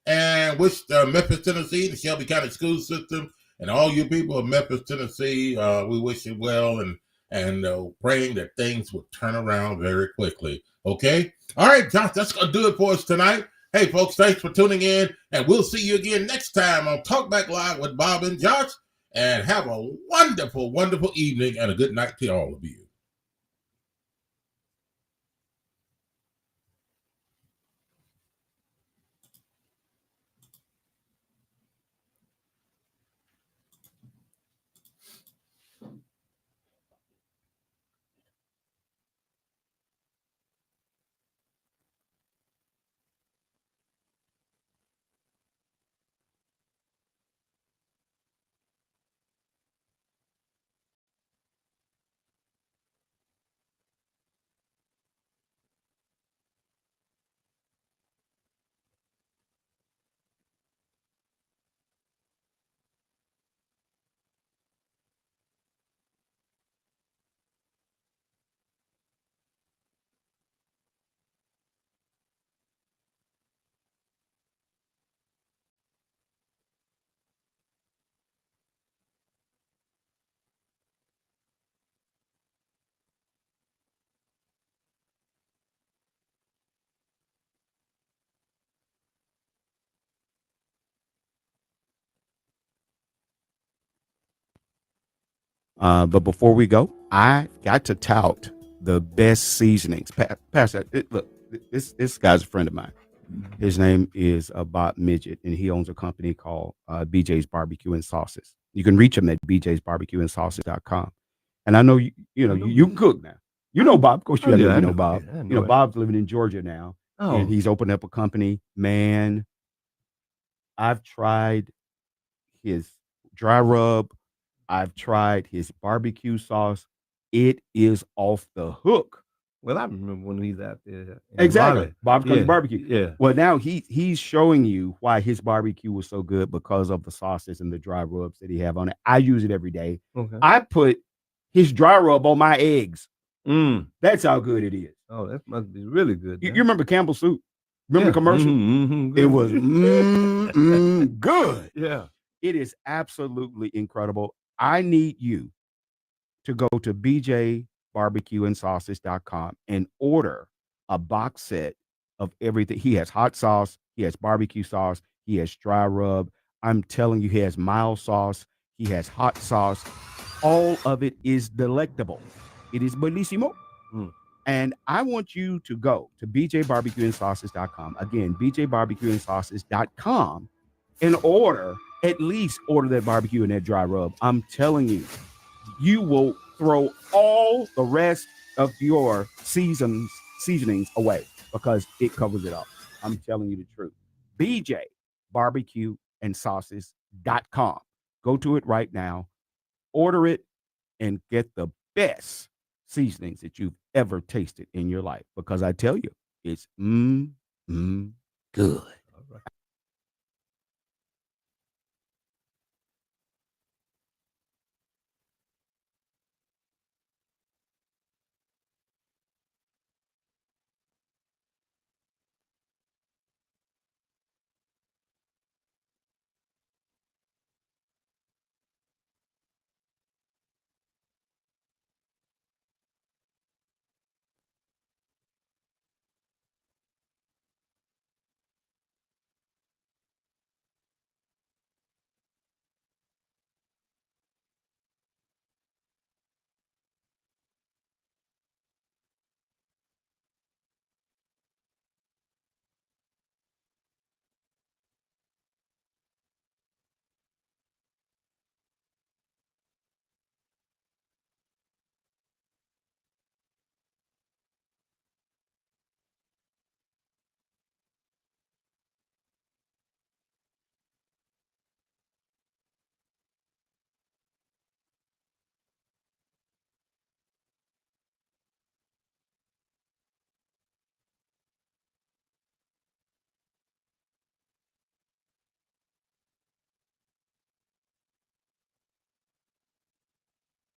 And wish Memphis, Tennessee, the Shelby County school system, and all you people of Memphis, Tennessee, we wish you well and praying that things will turn around very quickly. Okay. All right, Josh, that's gonna do it for us tonight. Hey, folks, thanks for tuning in, and we'll see you again next time on Talk Back Live with Bob and Josh. And have a wonderful, wonderful evening and a good night to all of you. But before we go, I got to tout the best seasonings. Pastor, look, this guy's a friend of mine. His name is Bob Midget, and he owns a company called BJ's Barbecue and Sauces. You can reach him at bjsbarbecueandsauces.com. And I know you can cook now. You know Bob, of course you know Bob. Yeah, Bob's living in Georgia now, and he's opened up a company. Man, I've tried his dry rub. I've tried his barbecue sauce. It is off the hook. Well, I remember when he's out there. Exactly. Bob's Country Barbecue. Yeah. Well, now he's showing you why his barbecue was so good because of the sauces and the dry rubs that he have on it. I use it every day. Okay. I put his dry rub on my eggs. That's how good it is. Oh, that must be really good. You remember Campbell's soup? Remember the commercial? It was good. Yeah. It is absolutely incredible. I need you to go to bjbarbecueandsauces.com and order a box set of everything. He has hot sauce, he has barbecue sauce, he has dry rub. I'm telling you, he has mild sauce, he has hot sauce. All of it is delectable. It is bellissimo. And I want you to go to bjbarbecueandsauces.com. Again, bjbarbecueandsauces.com and at least order that barbecue and that dry rub. I'm telling you, you will throw all the rest of your seasonings away because it covers it up. I'm telling you the truth. bjbarbecueandsauces.com. Go to it right now, order it, and get the best seasonings that you've ever tasted in your life, because I tell you, it's good.